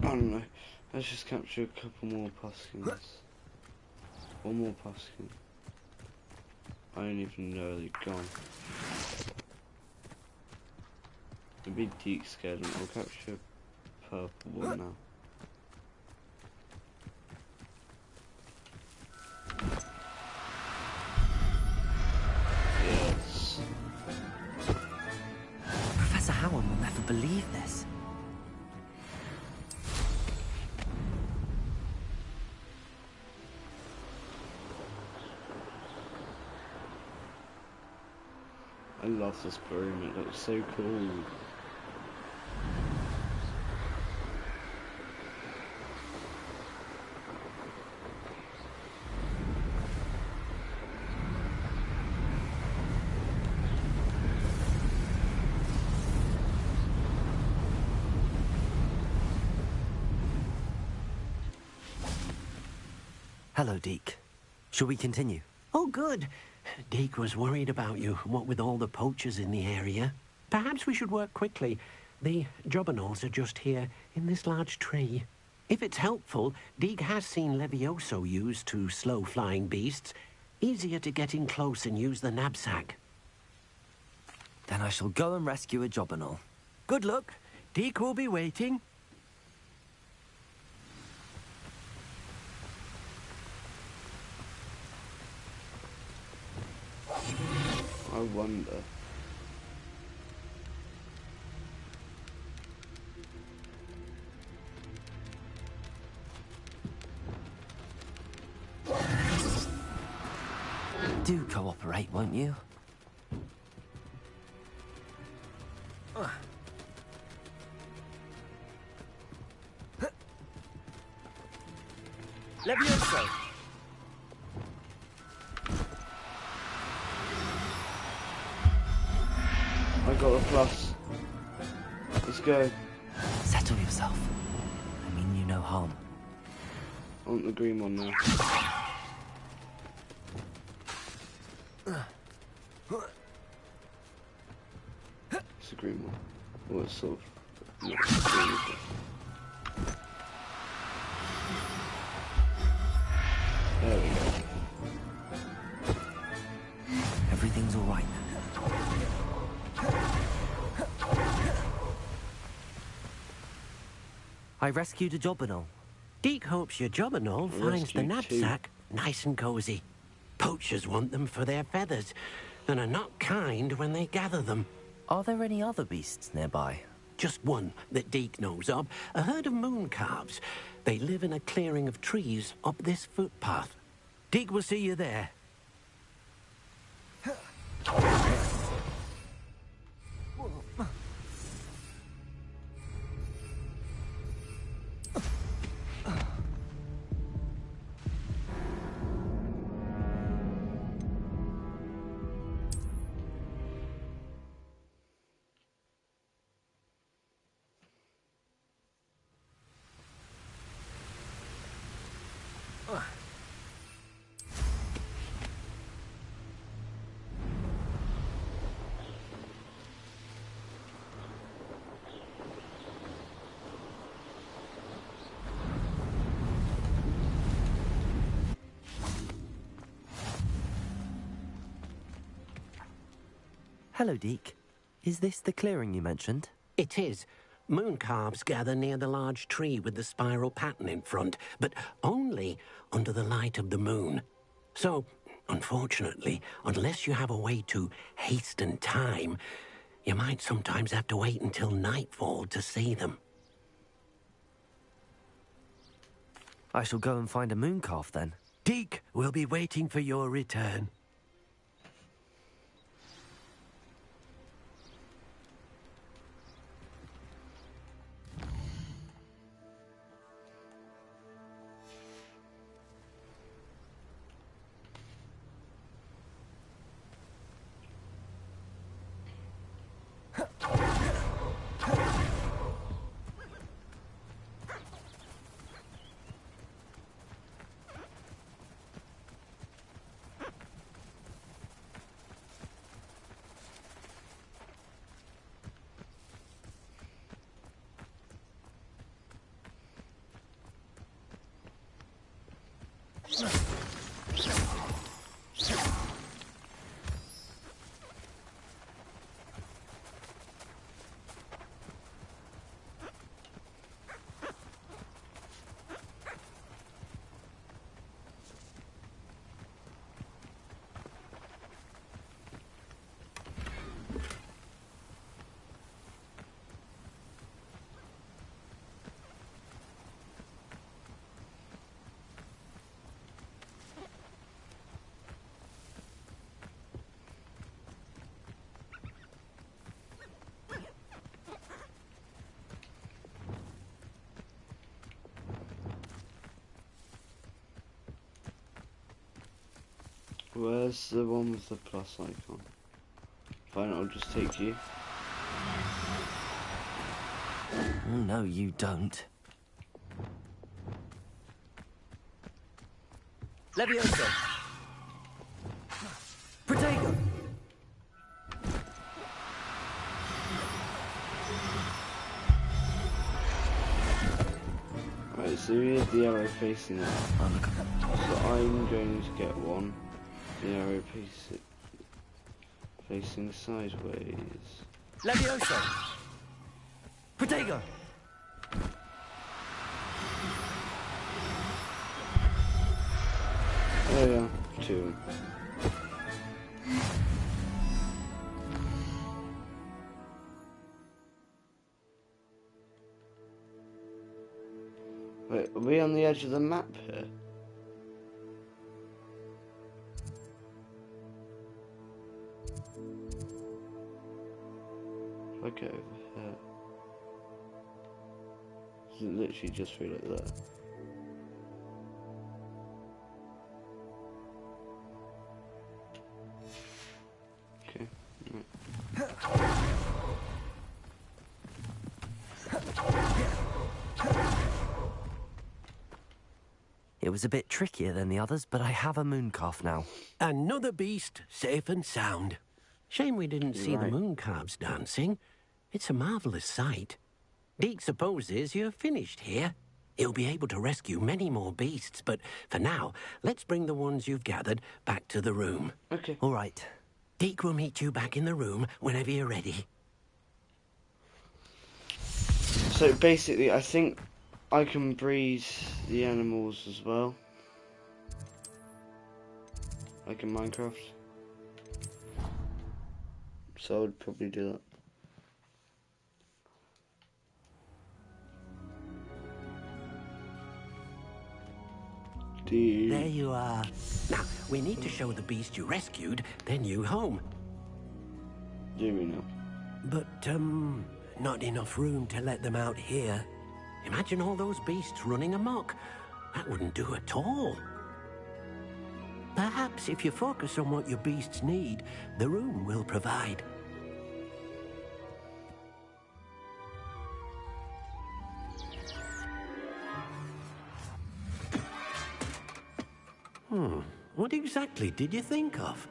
I don't know. Let's just capture a couple more puffskins. One more puffskin. I don't even know they're gone. Maybe Deke scared them. I'll capture a purple one now. Yes. Professor Howard will never believe this. I love this broom, it looks so cool. Hello, Deke. Shall we continue? Oh, good. Deke was worried about you, what with all the poachers in the area. Perhaps we should work quickly. The jobberknolls are just here, in this large tree. If it's helpful, Deke has seen Levioso used to slow flying beasts. Easier to get in close and use the knapsack. Then I shall go and rescue a jobberknoll. Good luck. Deke will be waiting. I wonder. Do cooperate, won't you? Levioso! I got a plus. Let's go. Settle yourself. I mean you no harm. I want the green one now. It's a green one. Well, it's sort of... No, it's green, is it? There we go. Everything's all right. I rescued a Jobberknoll. Deke hopes your Jobberknoll finds the knapsack nice and cozy. Poachers want them for their feathers, and are not kind when they gather them. Are there any other beasts nearby? Just one that Deke knows of, a herd of moon calves. They live in a clearing of trees up this footpath. Deke will see you there. Hello, Deke. Is this the clearing you mentioned? It is. Moon calves gather near the large tree with the spiral pattern in front, but only under the light of the moon. So, unfortunately, unless you have a way to hasten time, you might sometimes have to wait until nightfall to see them. I shall go and find a moon calf then. Deke will be waiting for your return. Where's the one with the plus icon? Fine, I'll just take you. No, you don't. Levioso! Protego! Right, so here's the arrow facing up. So I'm going to get one. The arrow facing sideways. Levioso! Protego! There we are, two. Are we on the edge of the map here? If I get over here, does it literally just feel like that? Okay. Right. It was a bit trickier than the others, but I have a mooncalf now. Another beast, safe and sound. Shame we didn't see the mooncalves dancing. It's a marvellous sight. Deke supposes you're finished here. He'll be able to rescue many more beasts, but for now, let's bring the ones you've gathered back to the room. Okay. All right. Deke will meet you back in the room whenever you're ready. So basically, I think I can breed the animals as well, like in Minecraft. So I would probably do that. There you are. Now, we need to show the beast you rescued their new home. Do we know? But, not enough room to let them out here. Imagine all those beasts running amok. That wouldn't do at all. Perhaps if you focus on what your beasts need, the room will provide. What exactly did you think of?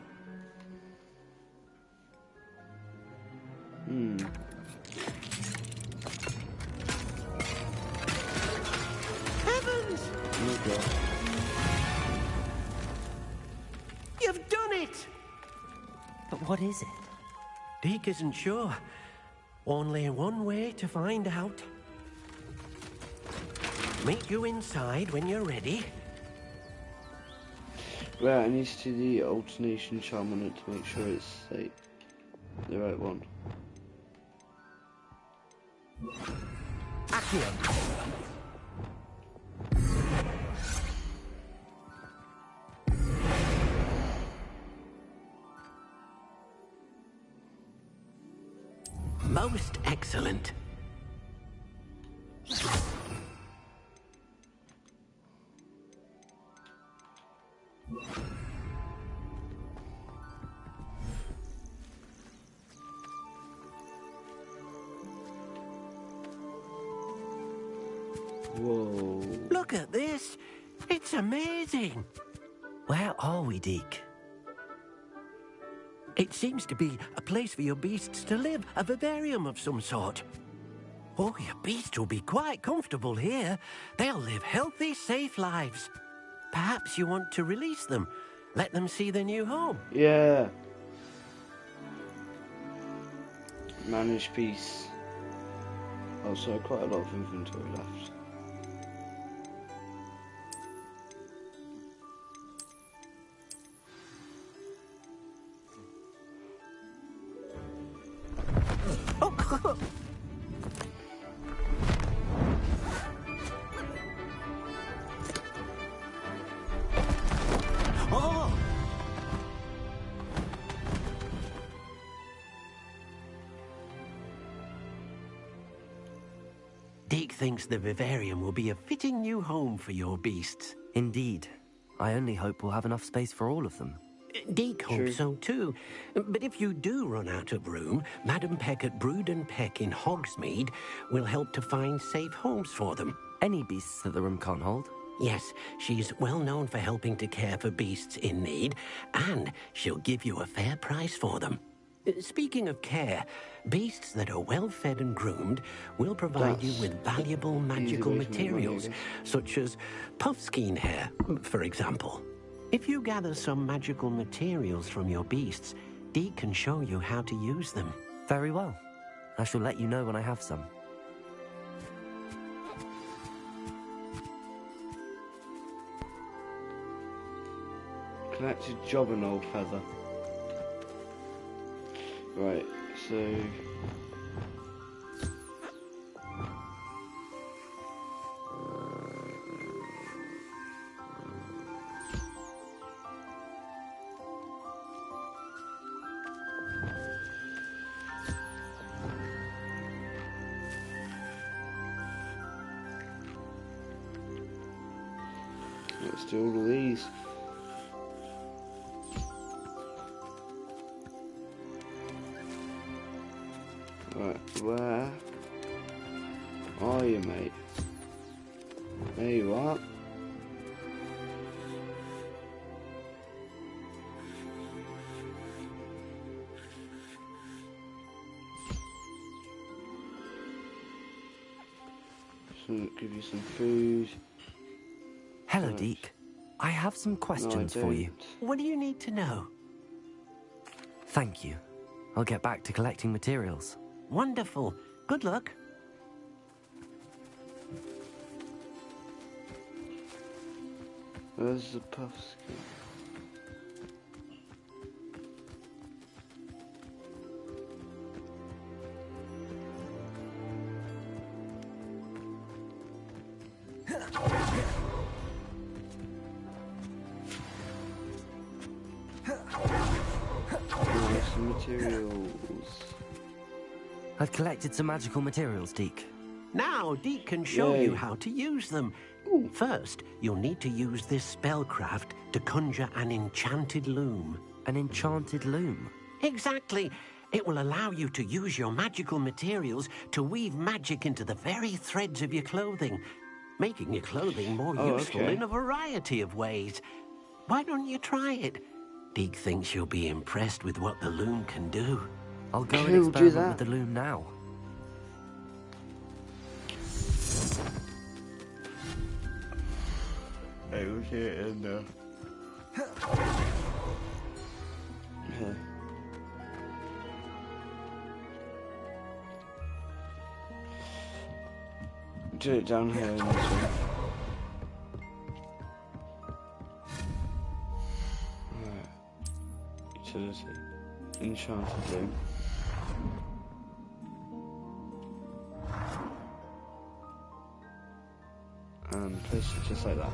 Heavens! You've done it! But what is it? Deke isn't sure. Only one way to find out. Meet you inside when you're ready. Right, I need to do the alternation charm on it to make sure it's like the right one. Accio. Most excellent. Whoa. Look at this. It's amazing. Where are we, Deke? It seems to be a place for your beasts to live, a vivarium of some sort. Oh, your beasts will be quite comfortable here. They'll live healthy, safe lives. Perhaps you want to release them, let them see their new home. Yeah. Manage peace. Also, quite a lot of inventory left. Deke thinks the vivarium will be a fitting new home for your beasts. Indeed. I only hope we'll have enough space for all of them. Deke hopes so too. But if you do run out of room, Madam Peck at Brood and Peck in Hogsmeade will help to find safe homes for them. Any beasts that the room can't hold? Yes, she's well known for helping to care for beasts in need, and she'll give you a fair price for them. Speaking of care, beasts that are well fed and groomed will provide you with valuable magical materials, such as puffskein hair, for example. If you gather some magical materials from your beasts, Deke can show you how to use them. Very well. I shall let you know when I have some. Collected job and old feather. Right, so just do all of these. Right, where are you, mate? There you are. Give you some food. Hello, Deke. I have some questions for you. What do you need to know? Thank you. I'll get back to collecting materials. Wonderful. Good luck. Where's the puffskin? Some materials. I've collected some magical materials, Deke. Now, Deke can show you how to use them. First, you'll need to use this spellcraft to conjure an enchanted loom. An enchanted loom? Exactly. It will allow you to use your magical materials to weave magic into the very threads of your clothing, making your clothing more useful in a variety of ways. Why don't you try it? Deke thinks you'll be impressed with what the loom can do. I'll go and experiment with the loom now. Hey, what's here in there? Do it down here in this one. Utility. Enchanted loom. And place it just like that.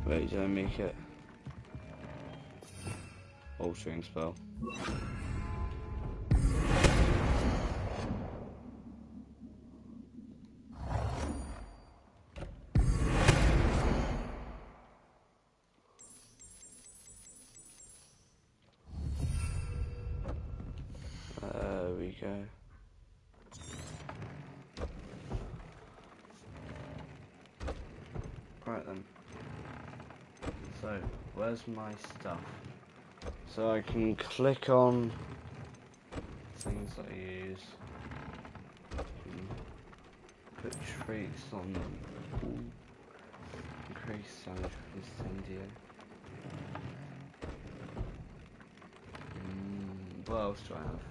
Wait, did I make it? Altering spell. There we go. Right then. So, where's my stuff? So I can click on things that I use. Put traits on them. Increase damage with incendio. What else do I have?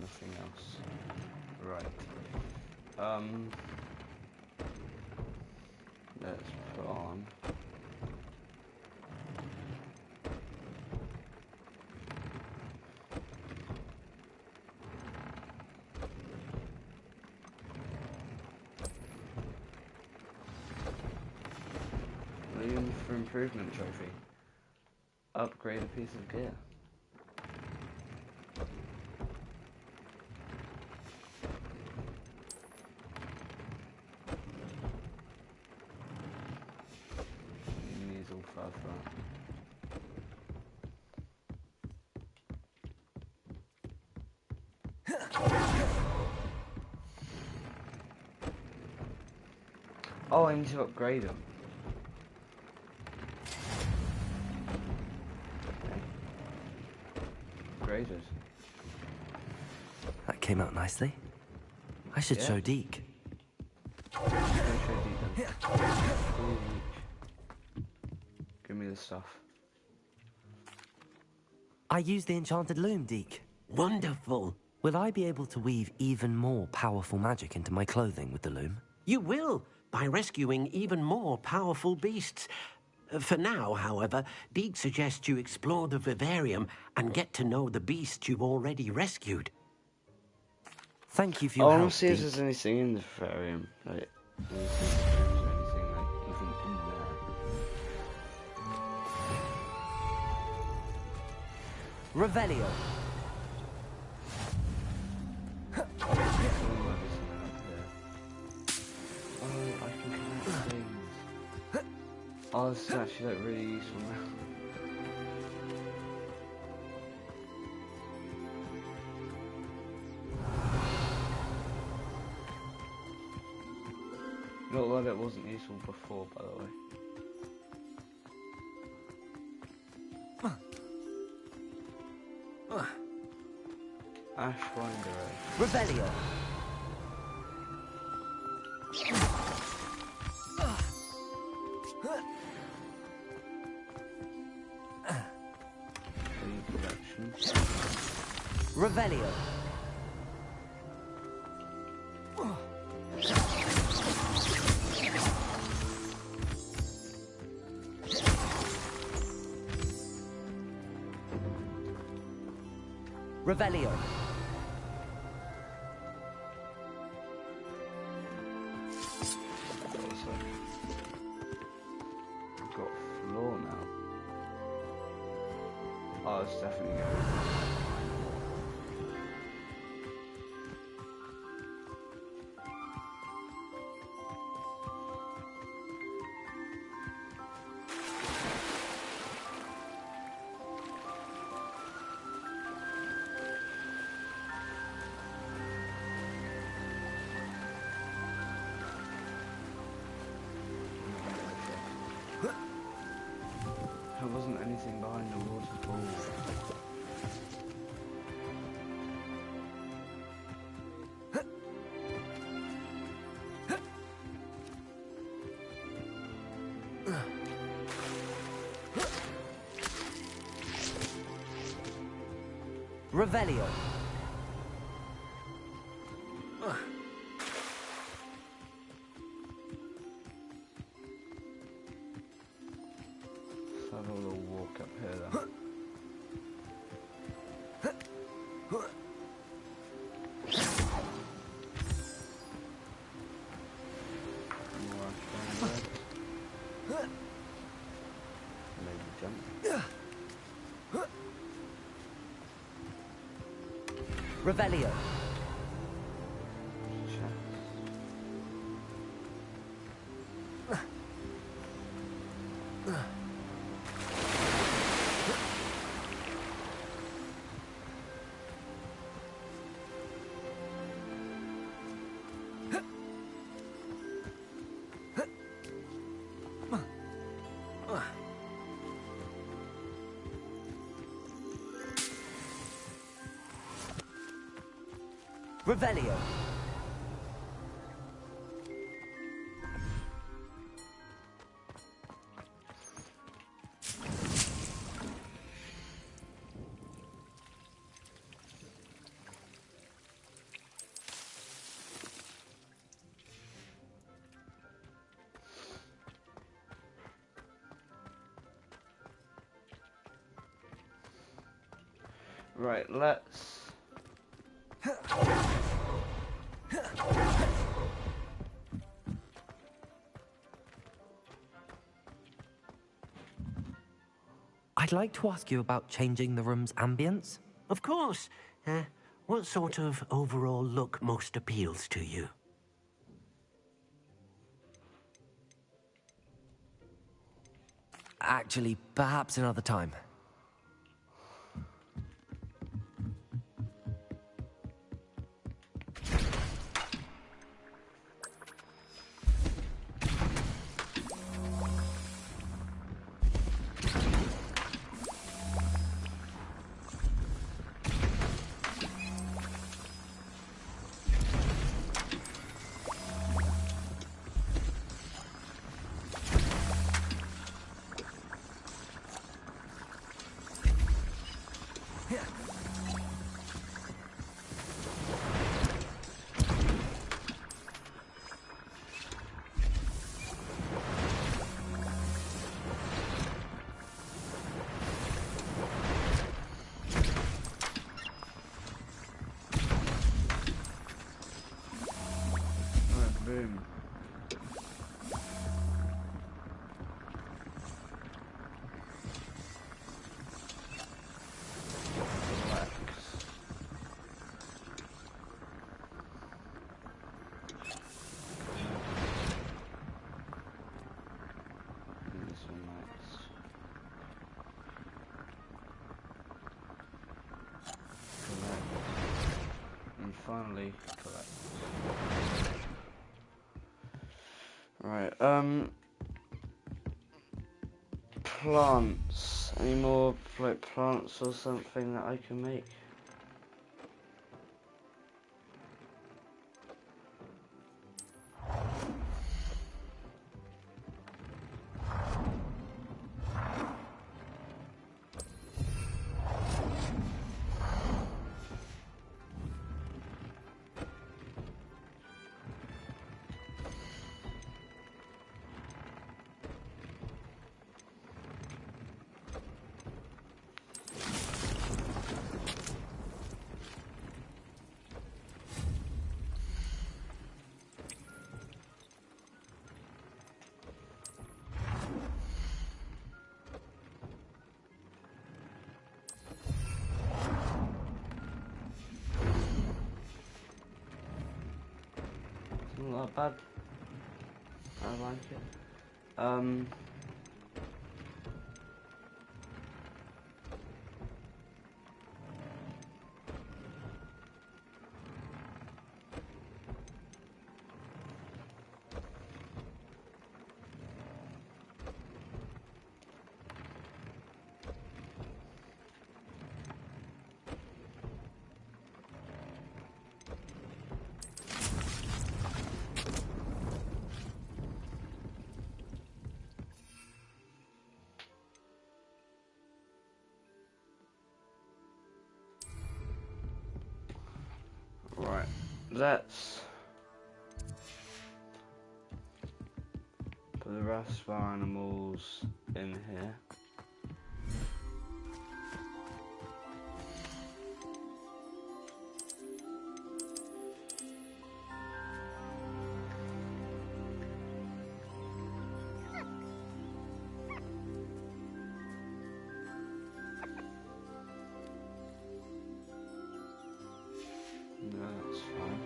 Nothing else. Right. Let's put on Loom for Improvement trophy. Upgrade a piece of gear. Oh, I need to upgrade them. Okay. Upgraded. That came out nicely. I should show Deke. Give me the stuff. I used the enchanted loom, Deke. Wonderful. Will I be able to weave even more powerful magic into my clothing with the loom? You will, by rescuing even more powerful beasts. For now, however, Deke suggests you explore the vivarium and get to know the beasts you've already rescued. Thank you for your help, I want to see if Deke. there's anything in the vivarium. Like, anything like even in there. Revelio. Oh, this is actually like really useful now. Not that it wasn't useful before, by the way. Ash Winder. Revelio. Revelio. Revelio. I've got floor now. Oh, it's definitely good. There wasn't anything behind the waterfall. Revelio. Let's have a little walk up here then. Maybe jump. Revelio. Revelio. Right, let's... I'd like to ask you about changing the room's ambience. Of course. What sort of overall look most appeals to you? Actually, perhaps another time. finally collect. Right, plants. Any more like plants or something that I can make? Not bad. I like it. Right, let's put the rest of our animals in here. No, that's fine.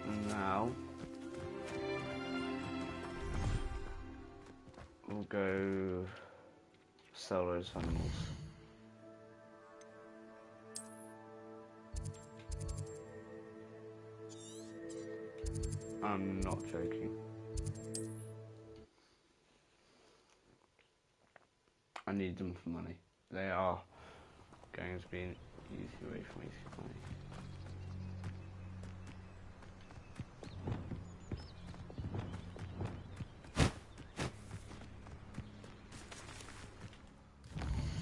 And now we'll go sell those animals. I'm not joking. I need them for money. They are going to be an easy way for me to get money.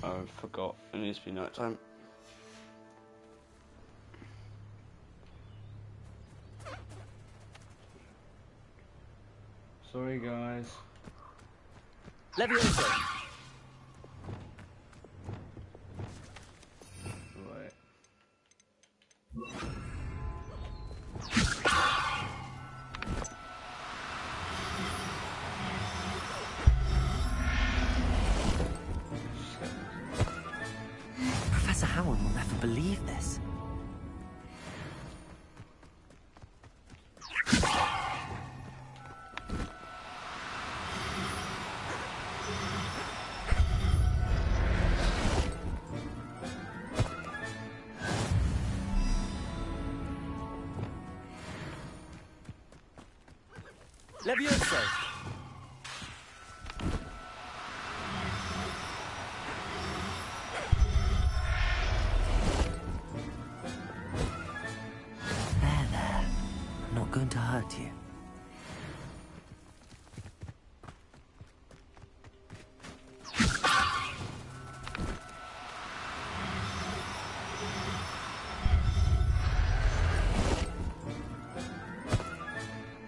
I forgot, it needs to be night time. Sorry guys. Levioso! Right. Professor Howard will never believe this. Levioso! There. I'm not going to hurt you.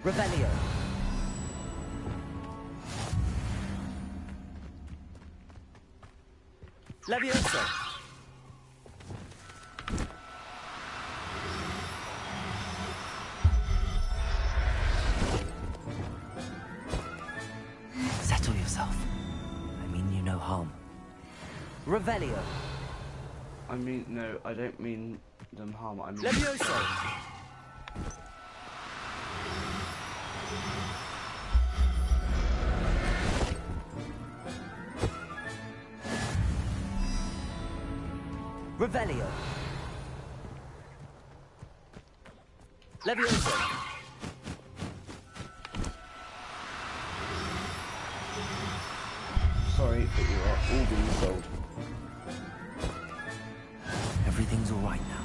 Revelio! Levioso! Settle yourself. I mean you no harm. Revelio! I mean, no, I don't mean them harm, I mean... Levioso! Revelio! Levioso. Sorry, but you are all being sold. Everything's all right now.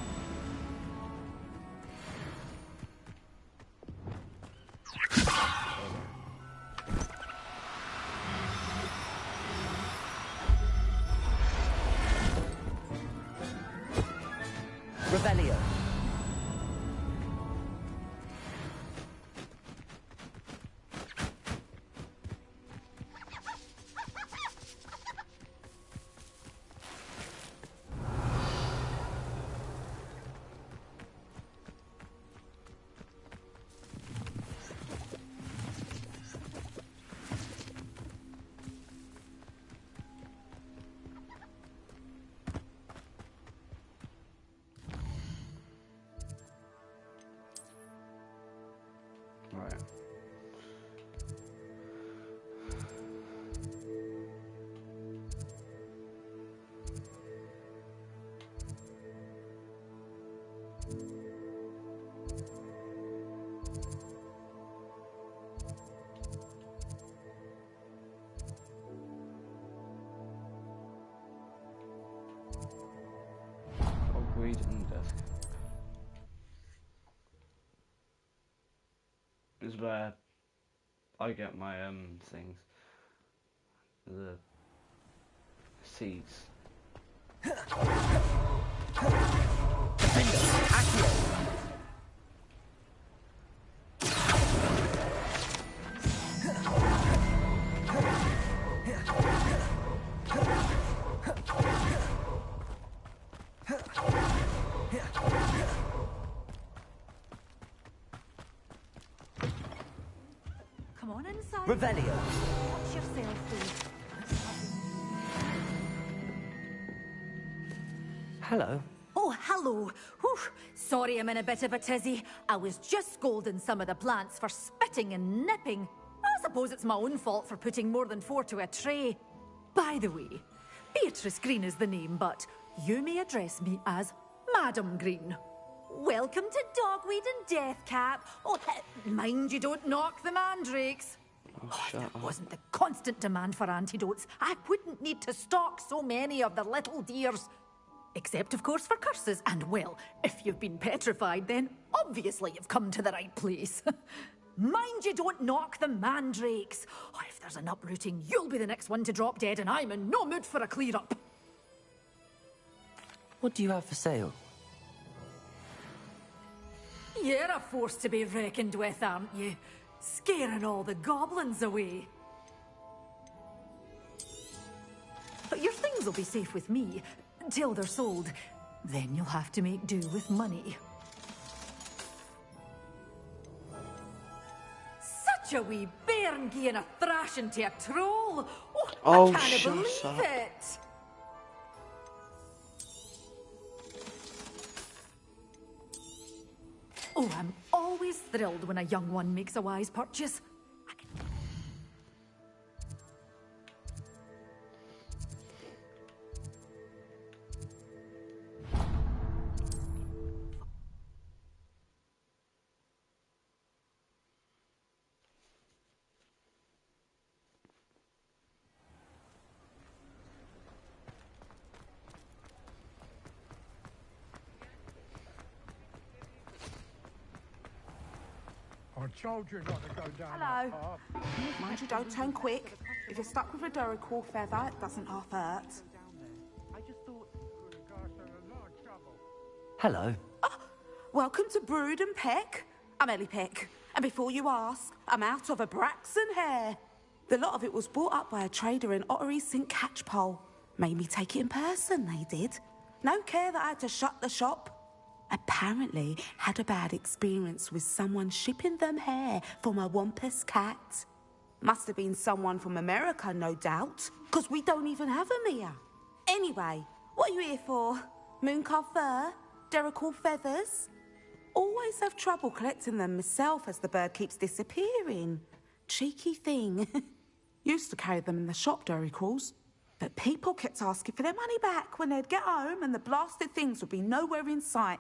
Revelio. Right. Greed and death is where I get my things, the seeds. Come on inside. Revelio. Watch yourself, please. Hello. Oh, hello. Whew. Sorry I'm in a bit of a tizzy. I was just scolding some of the plants for spitting and nipping. I suppose it's my own fault for putting more than 4 to a tray. By the way, Beatrice Green is the name, but you may address me as Madam Green. Welcome to Dogweed and Deathcap. Oh, mind you don't knock the mandrakes. Oh, shut if there up. wasn't the constant demand for antidotes, I wouldn't need to stock so many of the little dears. Except, of course, for curses. And, well, if you've been petrified, then obviously you've come to the right place. Mind you don't knock the mandrakes. Oh, if there's an uprooting, you'll be the next one to drop dead, and I'm in no mood for a clear-up. What do you have for sale? You're a force to be reckoned with, aren't you? Scaring all the goblins away. But your things will be safe with me, till they're sold. Then you'll have to make do with money. Such a wee bairn gieing a thrashing to a troll! Oh, I can't shut believe up. it! Oh, I'm always thrilled when a young one makes a wise purchase. I told you not to go down Hello. that path. Mind you don't turn quick. If you're stuck with a Duracell feather, it doesn't half hurt. Hello. Welcome to Brood and Peck. I'm Ellie Peck. And before you ask, I'm out of a Braxton hair. The lot of it was bought up by a trader in Ottery St. Catchpole. Made me take it in person, they did. No care that I had to shut the shop. Apparently had a bad experience with someone shipping them hair for my Wampus cat. Must have been someone from America, no doubt, because we don't even have them here. Anyway, what are you here for? Mooncarved fur? Duracell feathers? Always have trouble collecting them myself as the bird keeps disappearing. Cheeky thing. Used to carry them in the shop, Duracalls. But people kept asking for their money back when they'd get home and the blasted things would be nowhere in sight.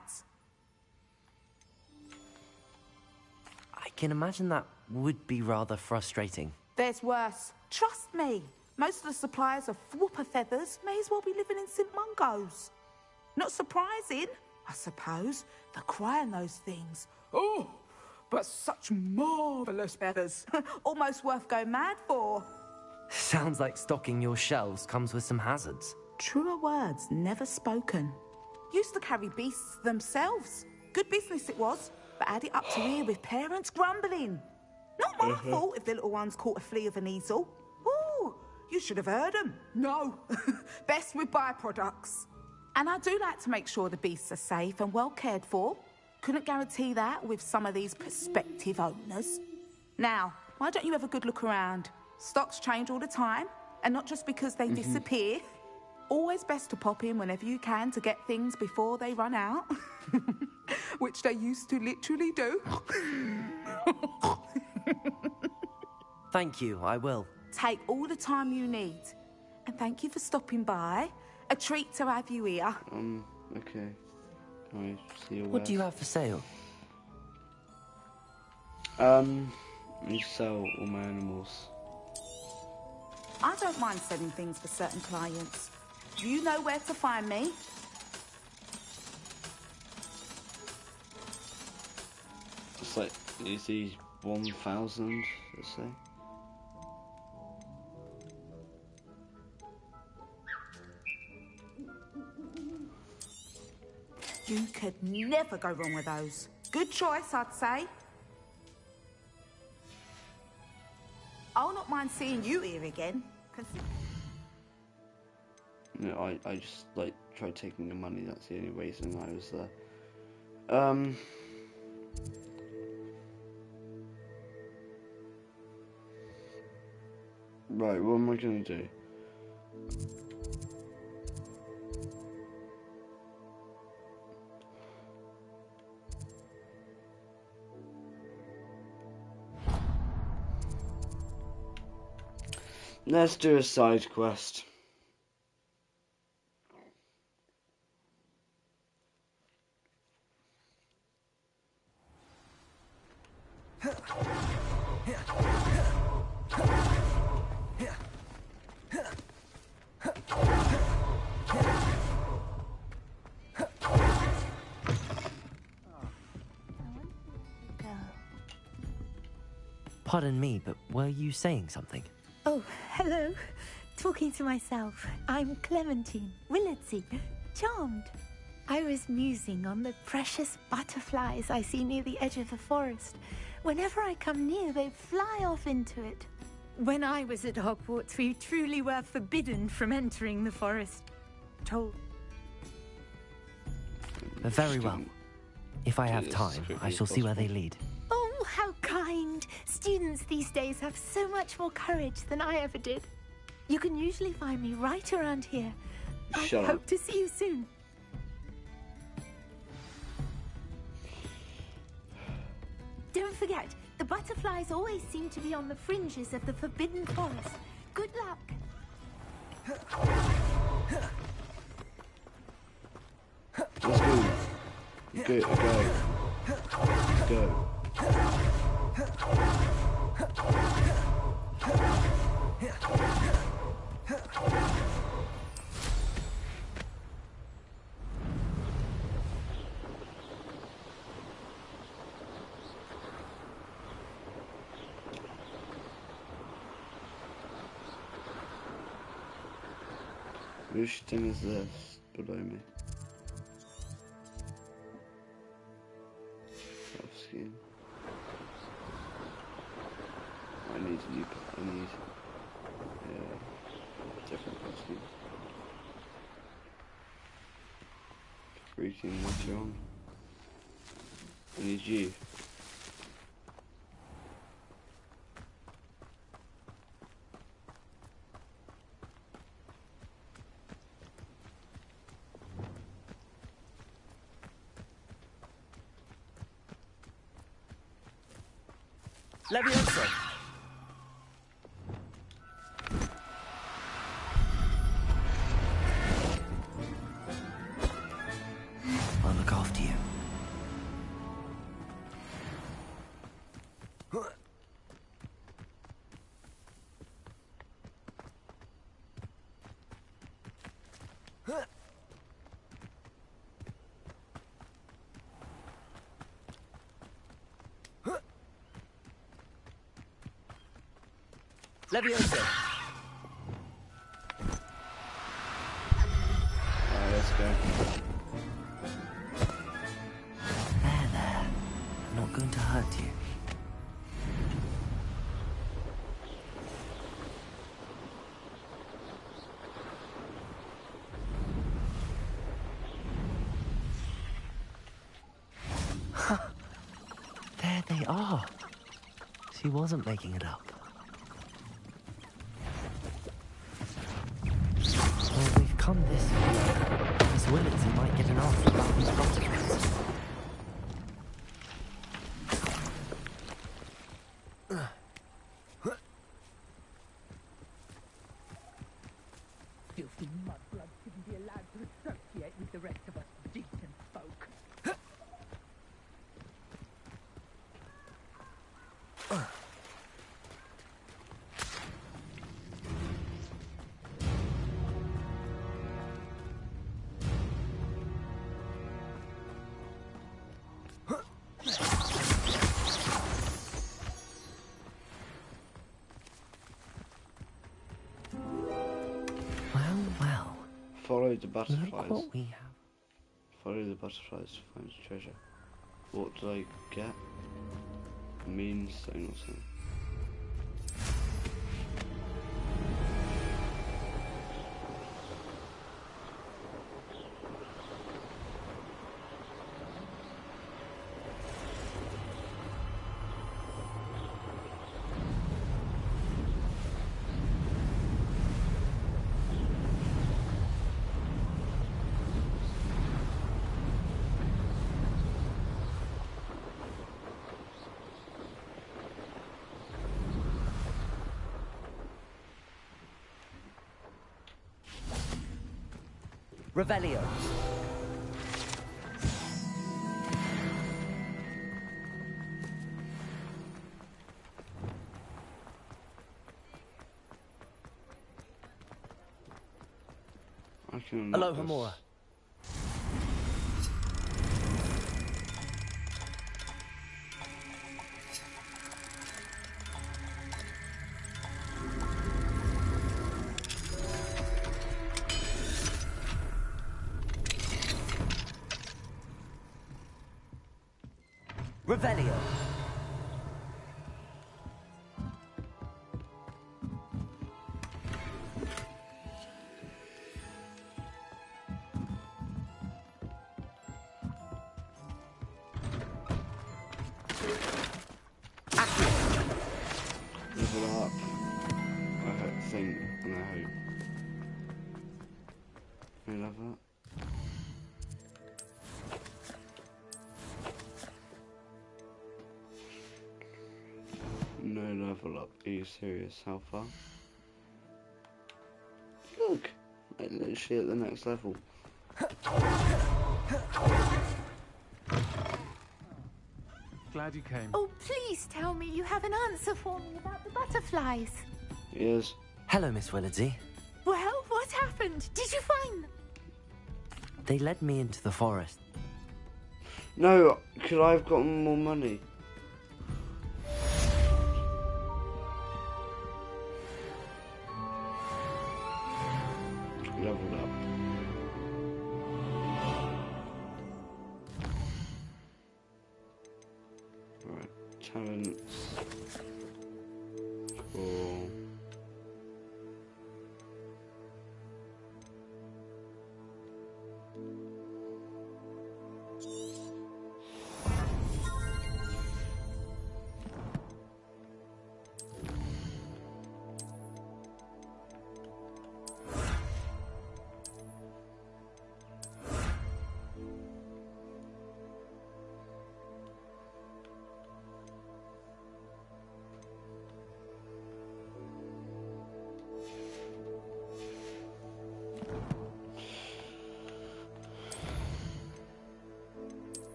can imagine that would be rather frustrating. There's worse. Trust me. Most of the suppliers of whooper feathers may as well be living in St. Mungo's. Not surprising, I suppose. They're crying those things. Oh, but such marvellous feathers. Almost worth going mad for. Sounds like stocking your shelves comes with some hazards. Truer words never spoken. Used to carry beasts themselves. Good business it was, but add it up to here with parents grumbling. Not my fault if the little ones caught a flea of an easel. Ooh, you should have heard them. No, best with byproducts. And I do like to make sure the beasts are safe and well cared for. Couldn't guarantee that with some of these prospective owners. Now, why don't you have a good look around? Stocks change all the time, and not just because they disappear. Always best to pop in whenever you can to get things before they run out. Which they used to literally do. Thank you, I will. Take all the time you need. And thank you for stopping by. A treat to have you here. Okay. Can I see your What do you have for sale? I sell all my animals. I don't mind selling things for certain clients. You know where to find me. It's like, is he 1,000, let's say? You could never go wrong with those. Good choice, I'd say. I'll not mind seeing you here again. No, I just, like, tried taking the money, that's the only reason I was there. Right, what am I gonna do? Let's do a side quest. Pardon me, but were you saying something? Oh, hello. Talking to myself. I'm Clementine Willardsey. Charmed. I was musing on the precious butterflies I see near the edge of the forest. Whenever I come near, they fly off into it. When I was at Hogwarts, we truly were forbidden from entering the forest. Told. Very well. If I have time, I shall see where they lead. Oh, how kind. Students these days have so much more courage than I ever did. You can usually find me right around here. I hope to see you soon. Don't forget, the butterflies always seem to be on the fringes of the Forbidden Forest. Good luck. Let's go. Go. Let's go. Which thing is this below me? Skin. I need different costume. Routine later on. I need you. Leviosa! I'll look after you. Leviosa. Alright, let's go. There. I'm not going to hurt you. There they are. She wasn't making it up. Well, we've come this far. Miss Willardson might get an answer about these butterflies. Filthy mudblood shouldn't be allowed to associate with the rest of us decent folk. Well. Follow the butterflies. Look what we have. Follow the butterflies to find treasure. What did I get? Mean stone or something. Revelio. I can Aloha Mora. Revelio. Level up. I think and I hope. I love that. No level up. Are you serious? How far? Look! Like literally at the next level. Glad you came. Oh, please tell me you have an answer for me about the butterflies. Yes. Hello, Miss Willardsey. Well, what happened? Did you find them? They led me into the forest. No, could I have gotten more money? Leveled up. Alright, talents. Cool.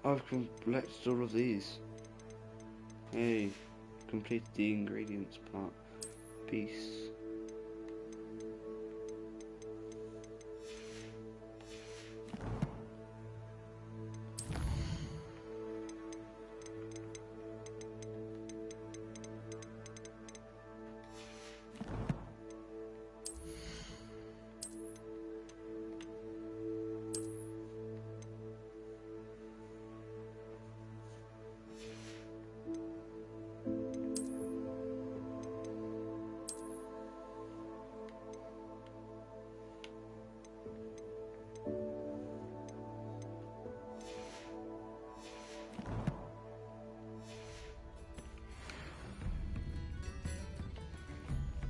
I've collected all of these. Hey, completed the ingredients part. Peace.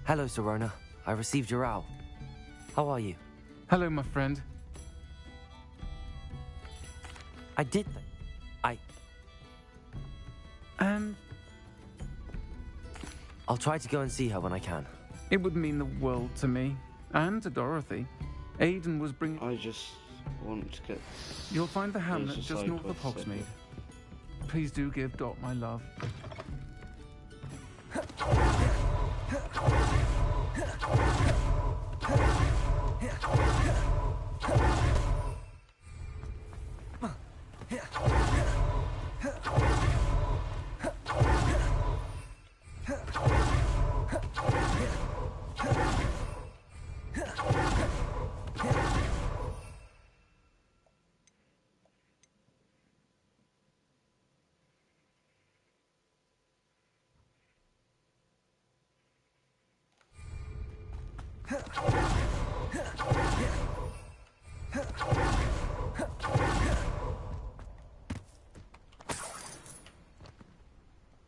Hello, Sirona. I received your owl. How are you? Hello, my friend. I did And I'll try to go and see her when I can. it would mean the world to me. And to Dorothy. Aiden was bringing... I just want to get... You'll find the hamlet There's a just side north of quest Hogsmeade. set Please do give Dot my love.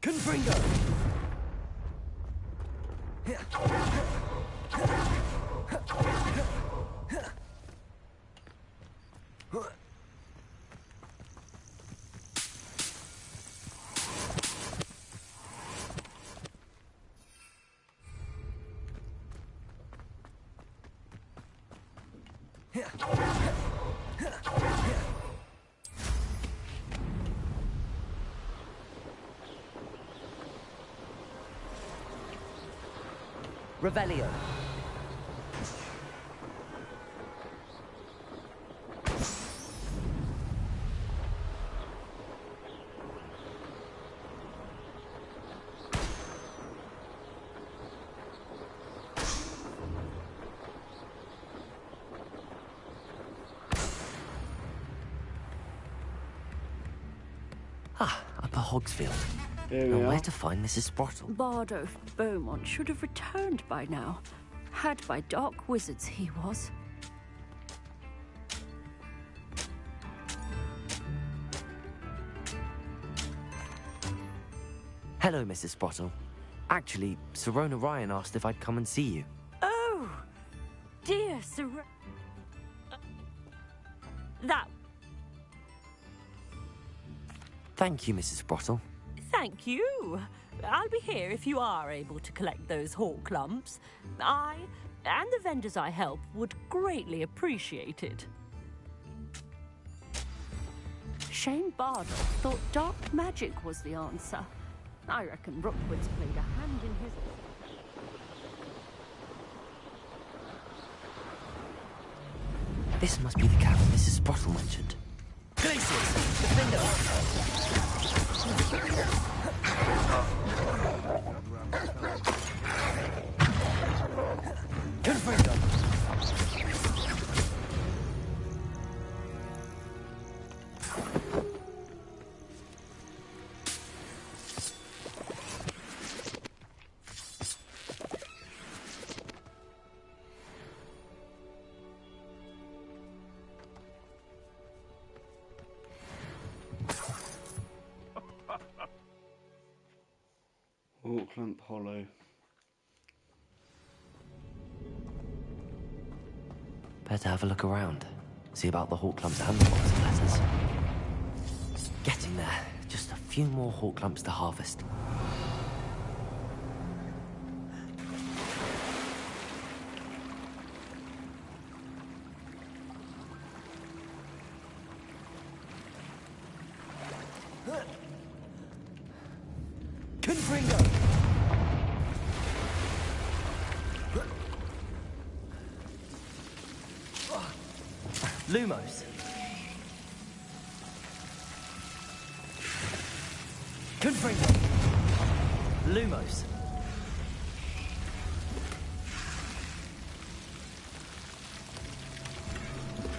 Confringo! Revelio. Upper Hogsfield. Here Now we where are. to find Mrs. Sprottle? Bardo Beaumont should have returned by now. Had by dark wizards he was. Hello, Mrs. Sprottle. Actually, Sirona Ryan asked if I'd come and see you. Oh, dear Sir. That. Thank you, Mrs. Sprottle. Thank you. I'll be here if you are able to collect those hawk lumps. I and the vendors I help would greatly appreciate it. Shane Bardo thought dark magic was the answer. I reckon Rookwood's played a hand in his... This must be the cabin Mrs. Sprottle mentioned. Glacius! Defender! Confringo! Auckland Hollow. Better have a look around. See about the hawk lumps and the box of letters. Getting there. Just a few more hawk lumps to harvest. Lumos. Confringo. Lumos.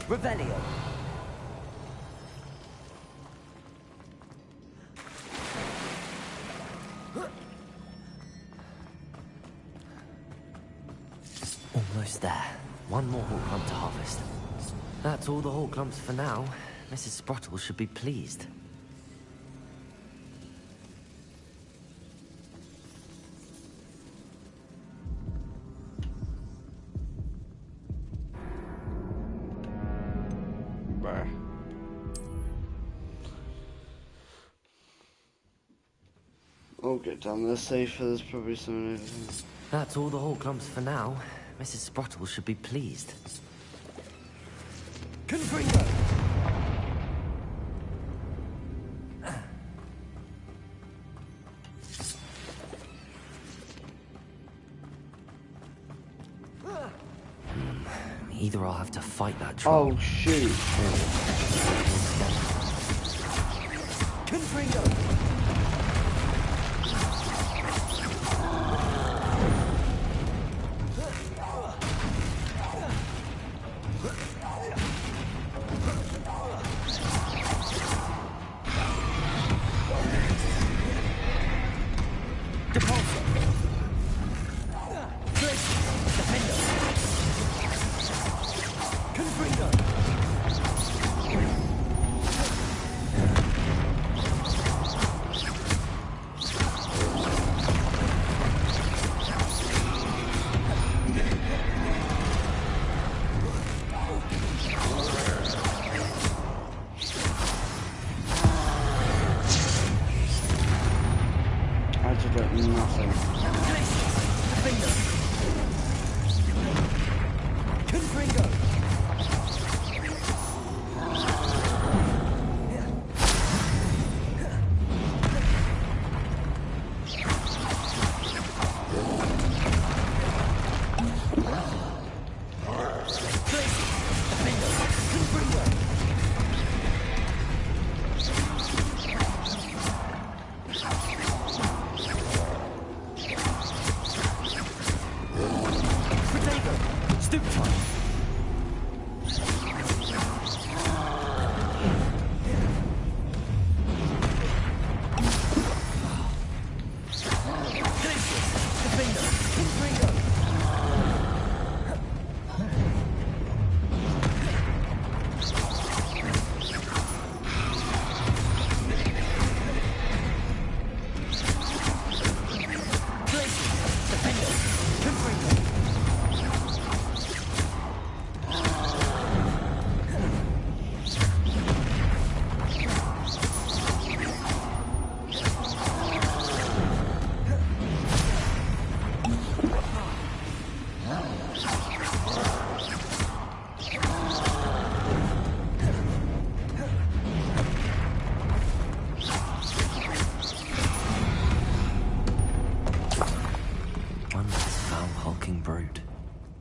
Revelio. Almost there. One more hawk clump to harvest. That's all the hawk clumps for now. Mrs. Sprottle should be pleased. I'll get down there safer, there's probably someone over here. That's all the hawk clumps for now. Mrs. Sprottle should be pleased. Confringo! Either I'll have to fight that troll. Oh, shoot. Confringo!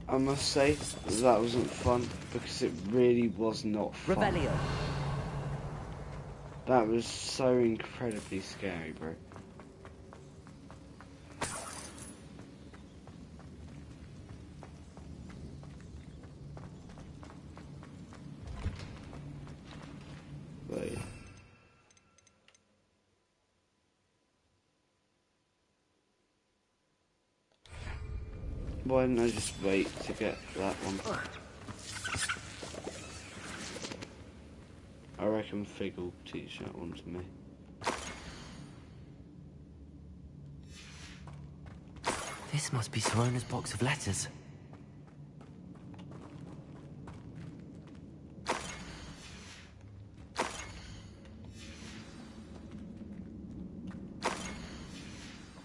I must say, that wasn't fun, because it really was not fun. Revelio. That was so incredibly scary, bro. Wait. Why didn't I just wait to get that one? I reckon Fig will teach that one to me. This must be Sirona's box of letters.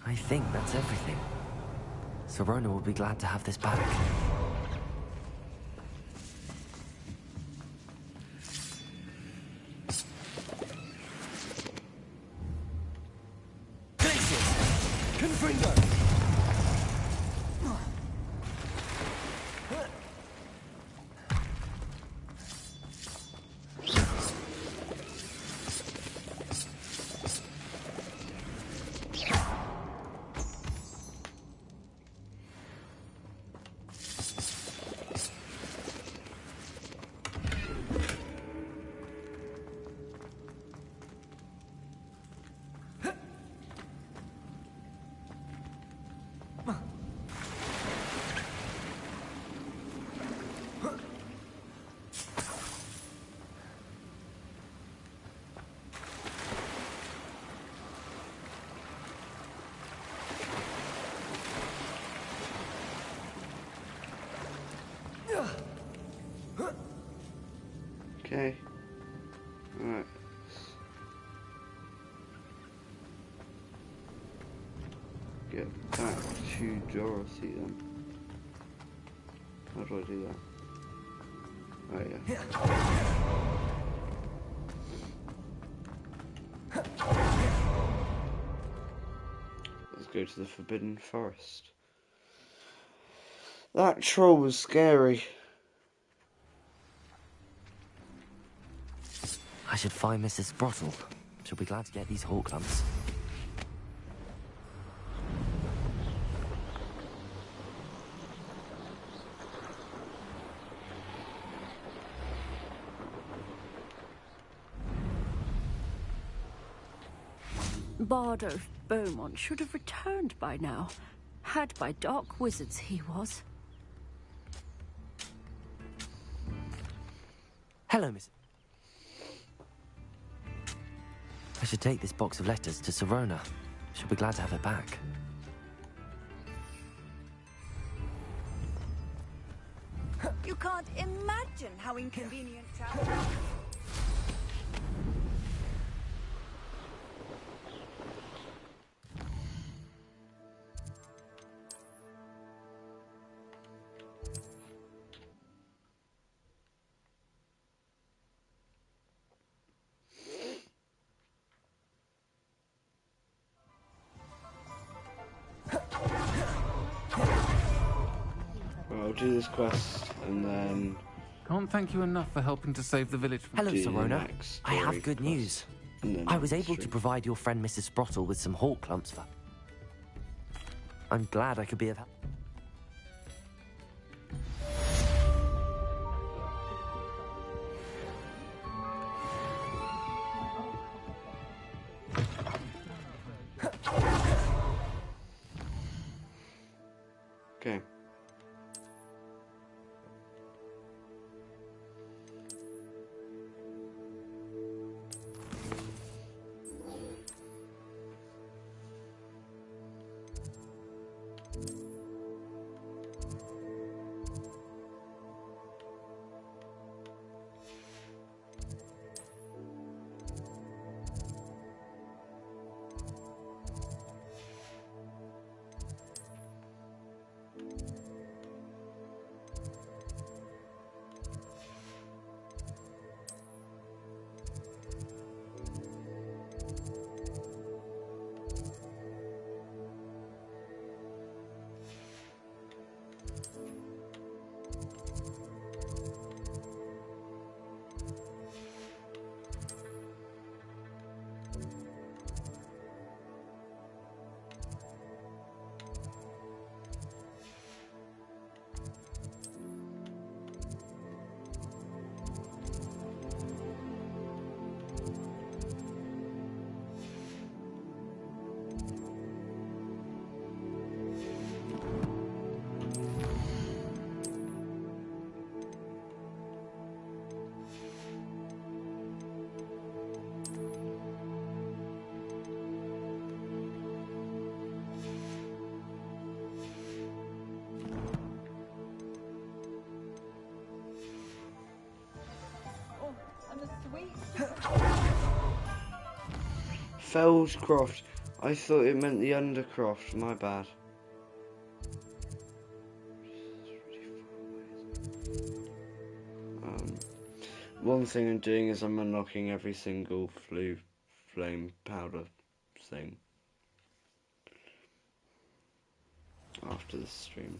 I think that's everything. Sirona will be glad to have this back. Okay. Alright. Get back to Dorothy then. How do I do that? Oh yeah. Let's go to the Forbidden Forest. That troll was scary. I should find Mrs. Sprottle. She'll be glad to get these hawk lumps. Bardo Beaumont should have returned by now. Had by dark wizards he was. Hello, Miss. I should take this box of letters to Sirona. She'll be glad to have it back. You can't imagine how inconvenient travel. I'll do this quest and then... Can't thank you enough for helping to save the village from... Hello, Sirona. I have good news. I was able to provide your friend Mrs. Sprottle with some hawk lumps for... I'm glad I could be of help. Okay. Fellscroft. I thought it meant the Undercroft. My bad. One thing I'm doing is I'm unlocking every single flame powder thing after the stream.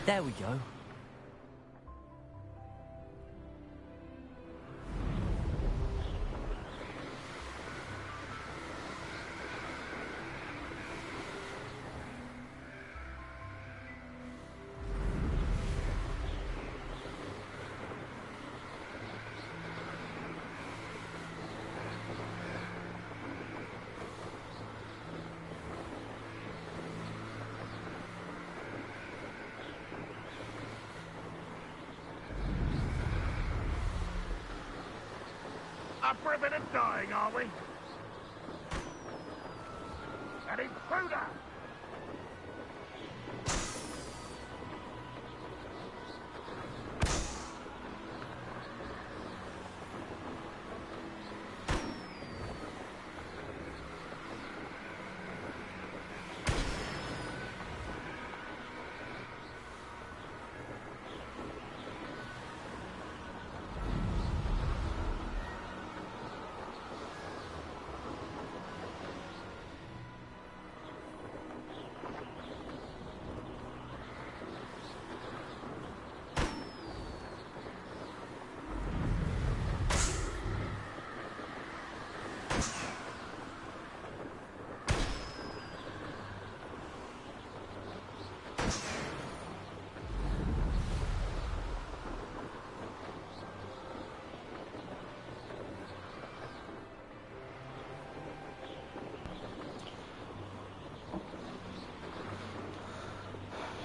There we go. Up for a bit of dying, are we? An intruder!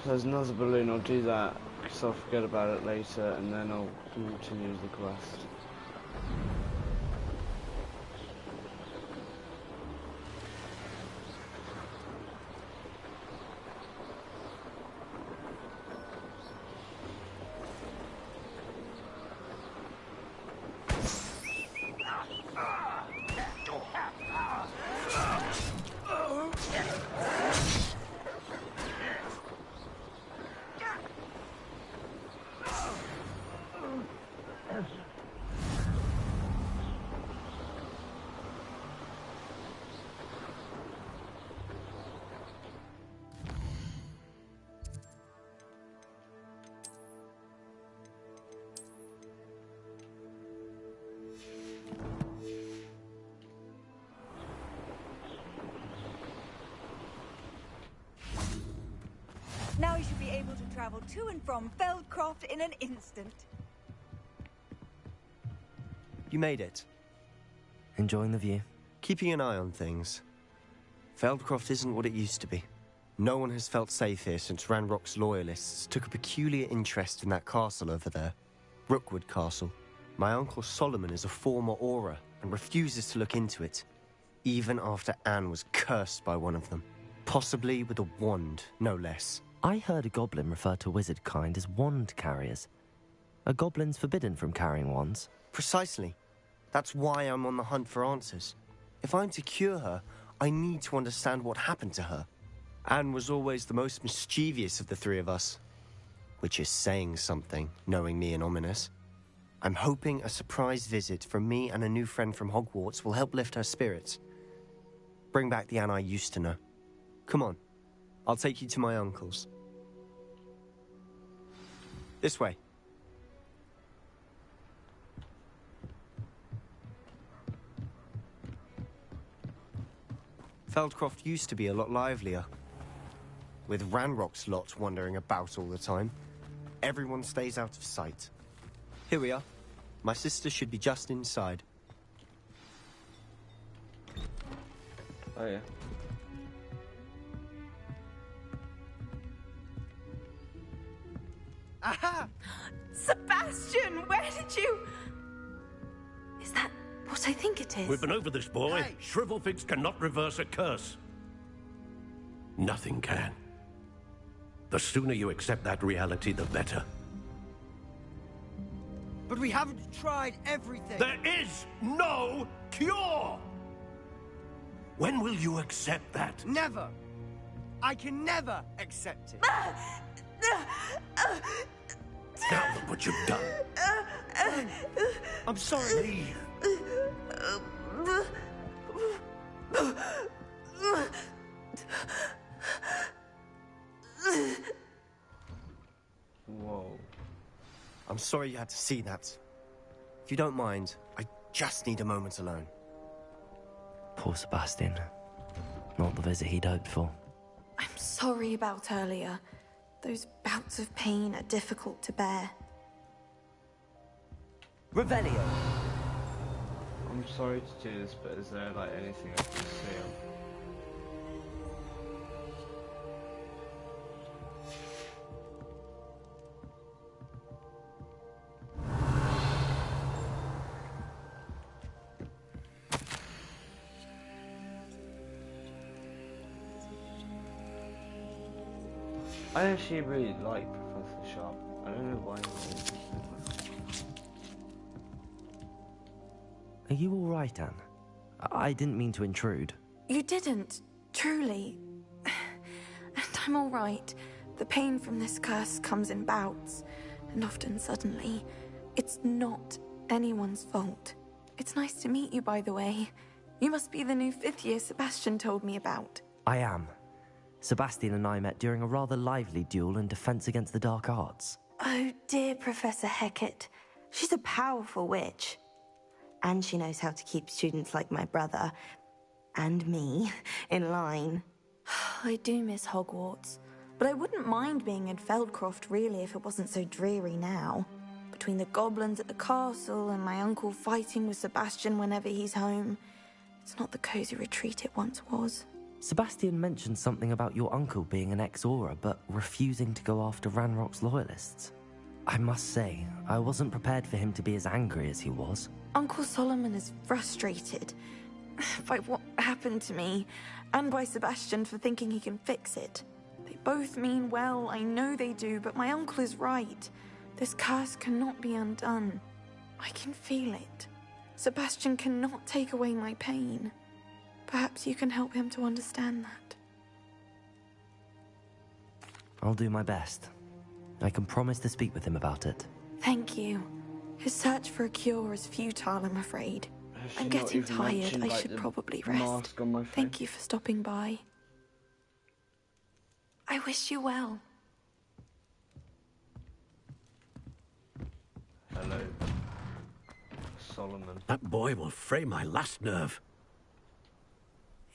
There's another balloon, I'll do that, because I'll forget about it later, and then I'll continue the quest. Now you should be able to travel to and from Feldcroft in an instant. You made it. Enjoying the view? Keeping an eye on things. Feldcroft isn't what it used to be. No one has felt safe here since Ranrock's loyalists took a peculiar interest in that castle over there. Rookwood Castle. My uncle Solomon is a former Auror and refuses to look into it, even after Anne was cursed by one of them. Possibly with a wand, no less. I heard a goblin refer to wizard kind as wand carriers. Are goblins forbidden from carrying wands? Precisely. That's why I'm on the hunt for answers. If I'm to cure her, I need to understand what happened to her. Anne was always the most mischievous of the three of us. Which is saying something, knowing me and Ominous. I'm hoping a surprise visit from me and a new friend from Hogwarts will help lift her spirits. Bring back the Anne I used to know. Come on. I'll take you to my uncle's. This way. Feldcroft used to be a lot livelier. With Ranrock's lot wandering about all the time, everyone stays out of sight. Here we are. My sister should be just inside. Oh yeah. Aha! Sebastian, where did you... Is that what I think it is? We've been over this, boy. Hey. Shrivelfigs cannot reverse a curse. Nothing can. The sooner you accept that reality, the better. But we haven't tried everything. There is no cure! When will you accept that? Never. I can never accept it. Now look what you've done. I'm sorry. I'm sorry you had to see that. If you don't mind, I just need a moment alone. Poor Sebastian. Not the visit he'd hoped for. I'm sorry about earlier. Those bouts of pain are difficult to bear. Revelio. I'm sorry to do this, but is there like anything I can see on? I actually really like Professor Sharp. I don't know why. Are you alright, Anne? I didn't mean to intrude. You didn't, truly. And I'm all right. The pain from this curse comes in bouts, and often suddenly. It's not anyone's fault. It's nice to meet you, by the way. You must be the new 5th year Sebastian told me about. I am. Sebastian and I met during a rather lively duel in Defense Against the Dark Arts. Oh, dear Professor Hecat. She's a powerful witch. And she knows how to keep students like my brother, and me, in line. I do miss Hogwarts, but I wouldn't mind being in Feldcroft, really, if it wasn't so dreary now. Between the goblins at the castle and my uncle fighting with Sebastian whenever he's home, it's not the cozy retreat it once was. Sebastian mentioned something about your uncle being an ex-Auror, but refusing to go after Ranrock's loyalists. I must say, I wasn't prepared for him to be as angry as he was. Uncle Solomon is frustrated by what happened to me, and by Sebastian for thinking he can fix it. They both mean well, I know they do, but my uncle is right. This curse cannot be undone. I can feel it. Sebastian cannot take away my pain. Perhaps you can help him to understand that. I'll do my best. I can promise to speak with him about it. Thank you. His search for a cure is futile, I'm afraid. I'm getting tired. I should probably rest. Thank you for stopping by. I wish you well. Hello, Solomon. That boy will fray my last nerve.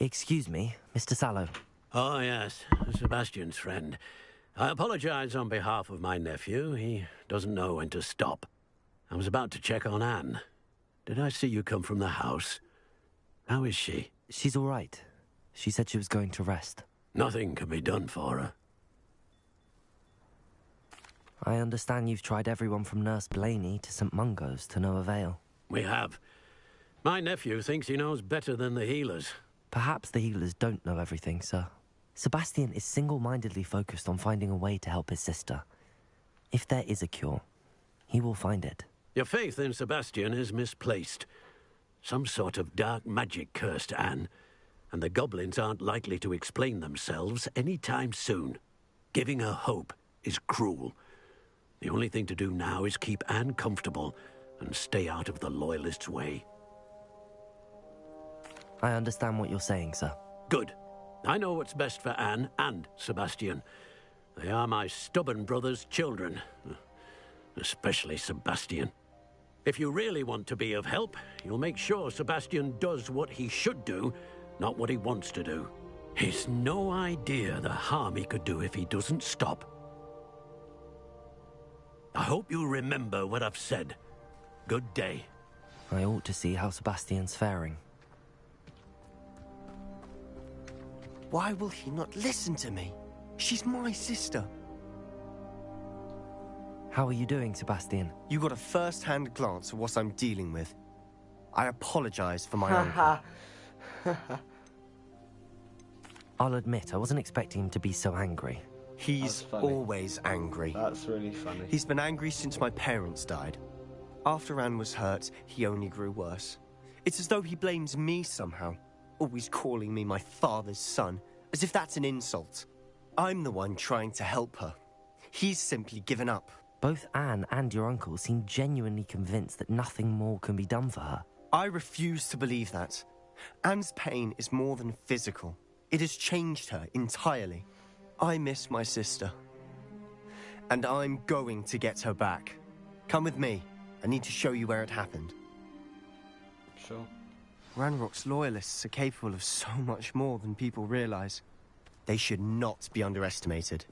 Excuse me, Mr. Sallow. Oh, yes, Sebastian's friend. I apologize on behalf of my nephew. He doesn't know when to stop. I was about to check on Anne. Did I see you come from the house? How is she? She's all right. She said she was going to rest. Nothing can be done for her. I understand you've tried everyone from Nurse Blaney to St. Mungo's to no avail. We have. My nephew thinks he knows better than the healers. Perhaps the healers don't know everything, sir. Sebastian is single-mindedly focused on finding a way to help his sister. If there is a cure, he will find it. Your faith in Sebastian is misplaced. Some sort of dark magic cursed Anne, and the goblins aren't likely to explain themselves any time soon. Giving her hope is cruel. The only thing to do now is keep Anne comfortable and stay out of the Loyalists' way. I understand what you're saying, sir. Good. I know what's best for Anne and Sebastian. They are my stubborn brother's children. Especially Sebastian. If you really want to be of help, you'll make sure Sebastian does what he should do, not what he wants to do. He's no idea the harm he could do if he doesn't stop. I hope you'll remember what I've said. Good day. I ought to see how Sebastian's faring. Why will he not listen to me? She's my sister. How are you doing, Sebastian? You got a first-hand glance at what I'm dealing with. I apologize for my uncle. I'll admit, I wasn't expecting him to be so angry. He's always angry. That's really funny. He's been angry since my parents died. After Anne was hurt, he only grew worse. It's as though he blames me somehow, always calling me my father's son, as if that's an insult. I'm the one trying to help her. He's simply given up. Both Anne and your uncle seem genuinely convinced that nothing more can be done for her. I refuse to believe that. Anne's pain is more than physical. It has changed her entirely. I miss my sister. And I'm going to get her back. Come with me. I need to show you where it happened. Sure. Ranrock's loyalists are capable of so much more than people realize. They should not be underestimated.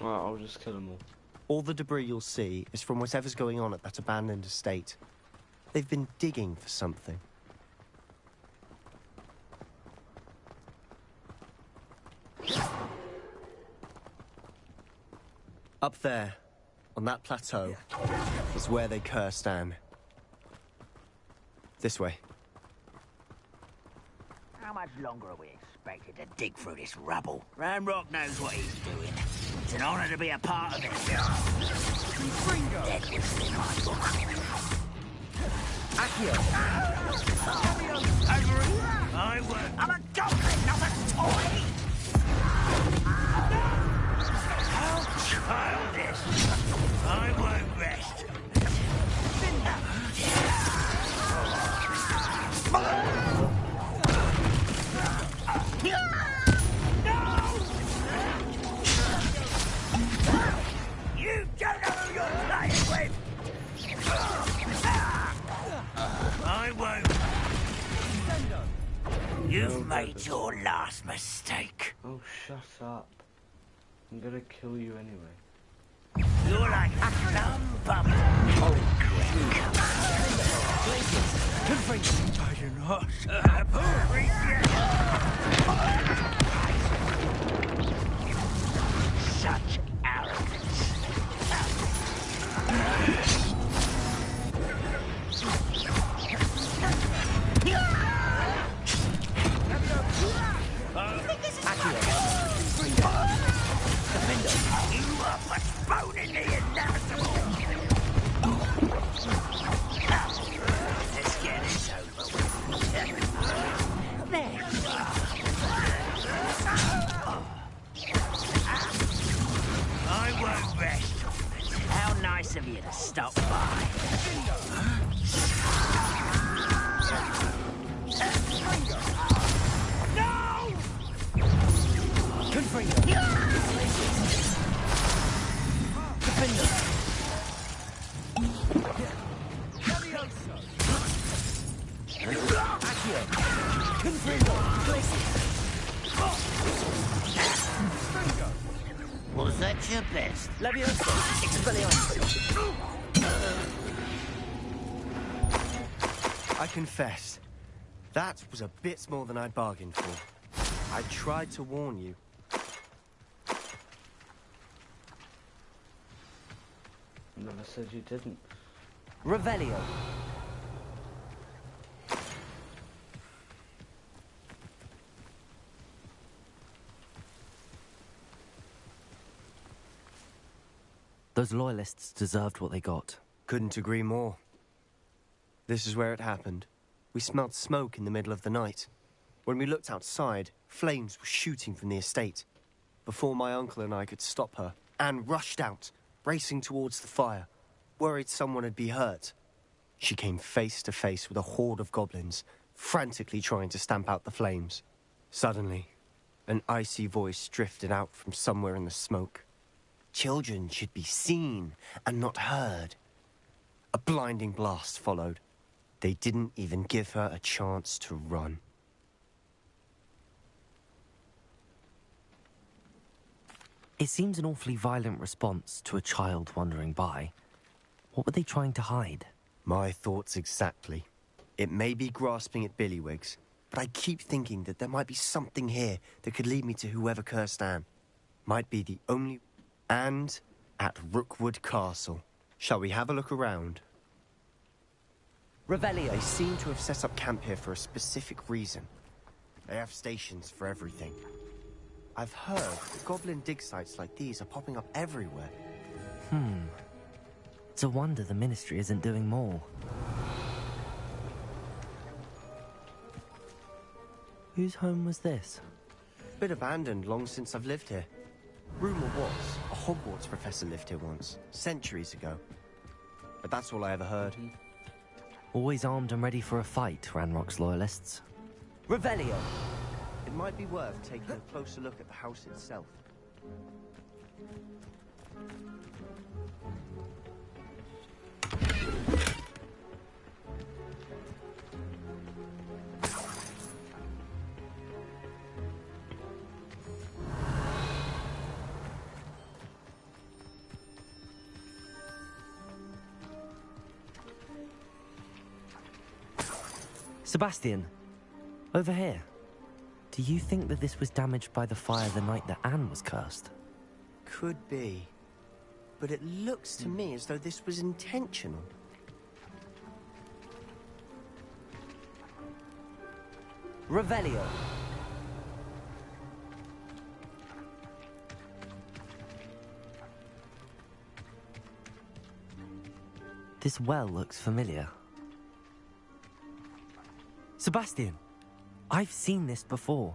Right, I'll just kill them all. All the debris you'll see is from whatever's going on at that abandoned estate. They've been digging for something. Up there, on that plateau, is where they cursed Anne. This way. How much longer are we expected to dig through this rubble? Ranrock knows what he's doing. It's an honor to be a part of it. Dead was in my book. Accio! I work. I'm a goblin, not a toy! How childish! I won't rest. You don't know who you're playing with! I won't. You've made your last mistake. Oh, shut up. I'm gonna kill you anyway. You're like a dumb bum. Oh, good for you. I do not appreciate such arrogance. You are postponing the inevitable. Let's get this over with. There you are. I won't rest. How nice of you to stop by. No! Confringo. Defender. Accio. Confringo. Was that your best? Levioso. Expelliarmus. I confess, that was a bit more than I'd bargained for. I tried to warn you. Never said you didn't. Revelio. Those loyalists deserved what they got. Couldn't agree more. This is where it happened. We smelled smoke in the middle of the night. When we looked outside, flames were shooting from the estate. Before my uncle and I could stop her, Anne rushed out, racing towards the fire, worried someone would be hurt. She came face to face with a horde of goblins, frantically trying to stamp out the flames. Suddenly, an icy voice drifted out from somewhere in the smoke. Children should be seen and not heard. A blinding blast followed. They didn't even give her a chance to run. It seems an awfully violent response to a child wandering by. What were they trying to hide? My thoughts exactly. It may be grasping at Billywigs, but I keep thinking that there might be something here that could lead me to whoever cursed Anne. Might be the only... And at Rookwood Castle. Shall we have a look around? Revelio. They seem to have set up camp here for a specific reason. They have stations for everything. I've heard that goblin dig sites like these are popping up everywhere. It's a wonder the Ministry isn't doing more. Whose home was this? Been abandoned long since I've lived here. Rumour was, a Hogwarts professor lived here once, centuries ago. But that's all I ever heard. Always armed and ready for a fight, Ranrock's loyalists. Revelio. It might be worth taking a closer look at the house itself. Sebastian, over here. Do you think that this was damaged by the fire the night that Anne was cursed? Could be. But it looks to me as though this was intentional. Revelio. This well looks familiar. Sebastian, I've seen this before.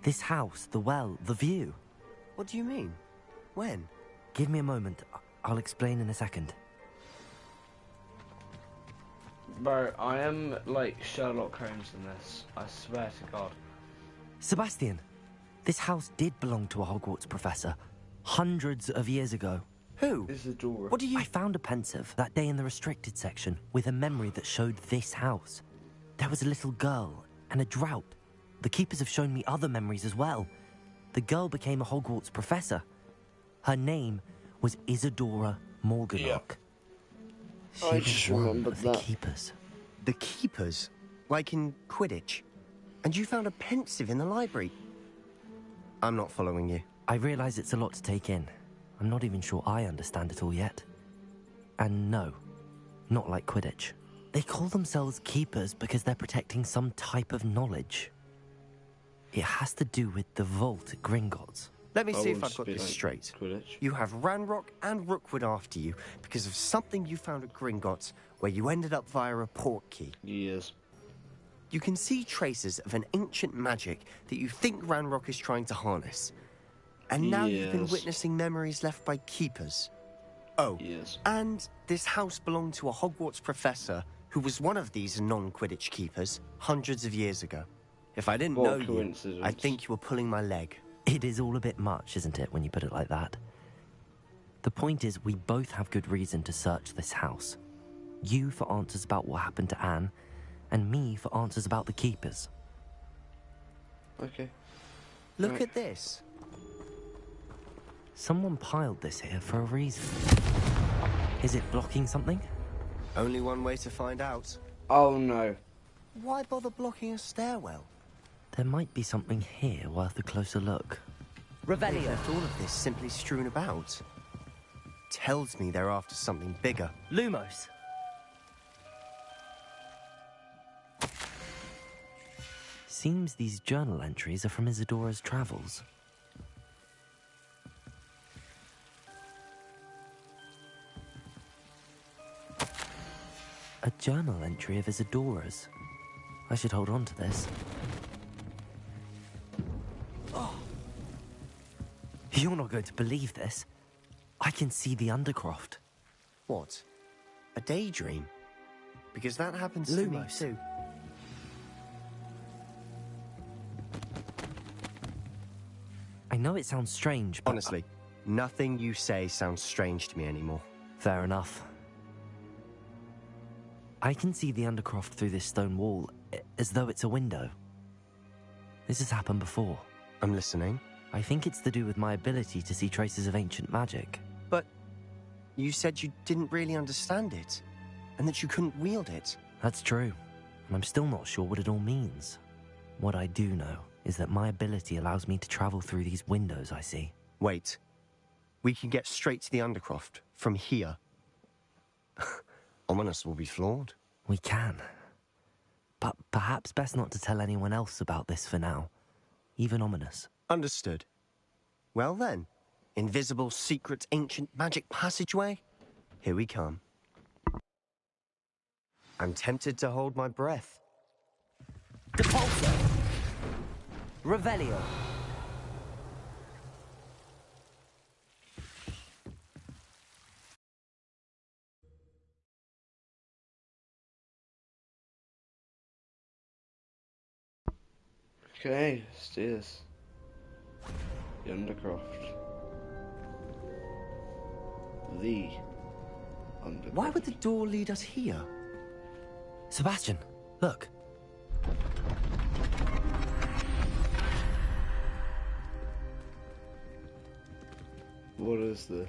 This house, the well, the view. What do you mean? When? Give me a moment. I'll explain in a second. Bro, I am like Sherlock Holmes in this. I swear to God. Sebastian, this house did belong to a Hogwarts professor. Hundreds of years ago. Who? Isadora. What do you... I found a pensive that day in the restricted section with a memory that showed this house. There was a little girl and a drought. The keepers have shown me other memories as well. The girl became a Hogwarts professor. Her name was Isadora Morganlock. Yeah. I just remembered the keepers. The keepers? Like in Quidditch? And you found a pensive in the library? I'm not following you. I realise it's a lot to take in. I'm not even sure I understand it all yet. And no, not like Quidditch. They call themselves keepers because they're protecting some type of knowledge. It has to do with the vault at Gringotts. Let me see if I've got this straight. Quidditch. You have Ranrock and Rookwood after you because of something you found at Gringotts where you ended up via a port key. Yes. You can see traces of an ancient magic that you think Ranrock is trying to harness. And now you've been witnessing memories left by keepers. Oh, yes. And this house belonged to a Hogwarts professor who was one of these non-Quidditch keepers hundreds of years ago. If I didn't know you, I'd think you were pulling my leg. It is all a bit much, isn't it, when you put it like that? The point is, we both have good reason to search this house. You for answers about what happened to Anne, and me for answers about the keepers. Okay. Look at this. Someone piled this here for a reason. Is it blocking something? Only one way to find out. Oh no. Why bother blocking a stairwell? There might be something here worth a closer look. Revelio. They left all of this simply strewn about. Tells me they're after something bigger. Lumos. Seems these journal entries are from Isadora's travels. A journal entry of Isadora's. I should hold on to this. Oh. You're not going to believe this. I can see the Undercroft. What? A daydream? Because that happens to me too. I know it sounds strange, but... Honestly, nothing you say sounds strange to me anymore. Fair enough. I can see the Undercroft through this stone wall, as though it's a window. This has happened before. I'm listening. I think it's to do with my ability to see traces of ancient magic. But you said you didn't really understand it, and that you couldn't wield it. That's true, and I'm still not sure what it all means. What I do know is that my ability allows me to travel through these windows I see. Wait. We can get straight to the Undercroft from here. Ominous will be flawed. We can. But perhaps best not to tell anyone else about this for now. Even Ominous. Understood. Well then, invisible, secret, ancient magic passageway? Here we come. I'm tempted to hold my breath. Depulso. Revelio. Okay, let's do this. The Undercroft. The underground. Why would the door lead us here? Sebastian, look. What is this?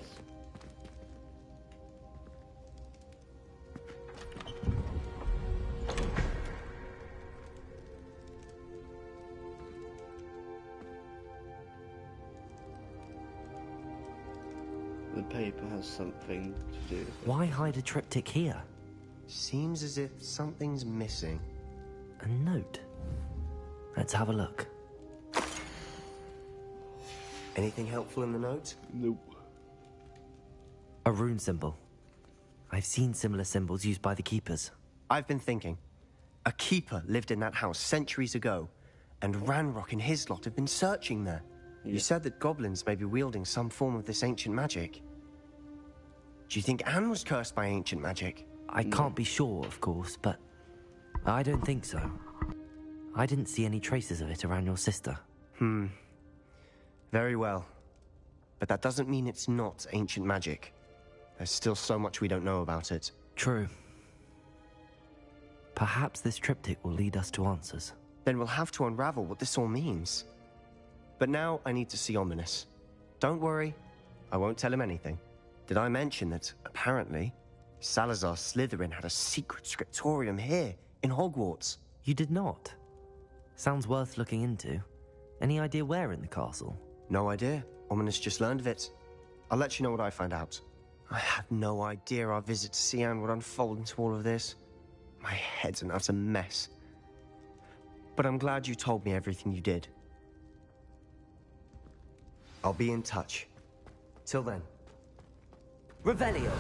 The paper has something to do with it. Why hide a triptych here? Seems as if something's missing. A note. Let's have a look. Anything helpful in the note? Nope. A rune symbol. I've seen similar symbols used by the keepers. I've been thinking. A keeper lived in that house centuries ago, and Ranrock and his lot have been searching there. Yeah. You said that goblins may be wielding some form of this ancient magic. Do you think Anne was cursed by ancient magic? I can't be sure, of course, but I don't think so. I didn't see any traces of it around your sister. Very well. But that doesn't mean it's not ancient magic. There's still so much we don't know about it. True. Perhaps this triptych will lead us to answers. Then we'll have to unravel what this all means. But now I need to see Ominous. Don't worry, I won't tell him anything. Did I mention that, apparently, Salazar Slytherin had a secret scriptorium here, in Hogwarts? You did not? Sounds worth looking into. Any idea where in the castle? No idea. Ominous just learned of it. I'll let you know what I find out. I had no idea our visit to Cian would unfold into all of this. My head's an utter mess. But I'm glad you told me everything you did. I'll be in touch. Till then. Revelio.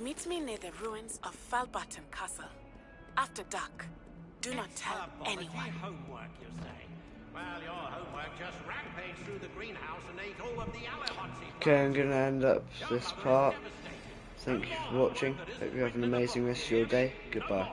Meet me near the ruins of Falbutton Castle. After dark. Do not tell anyone. Homework, you say? Well, your homework just rampaged through the greenhouse and ate all of the Alahotsy. Okay, I'm gonna end up this part. Thank you for watching. Hope you have an amazing rest of your day. Goodbye.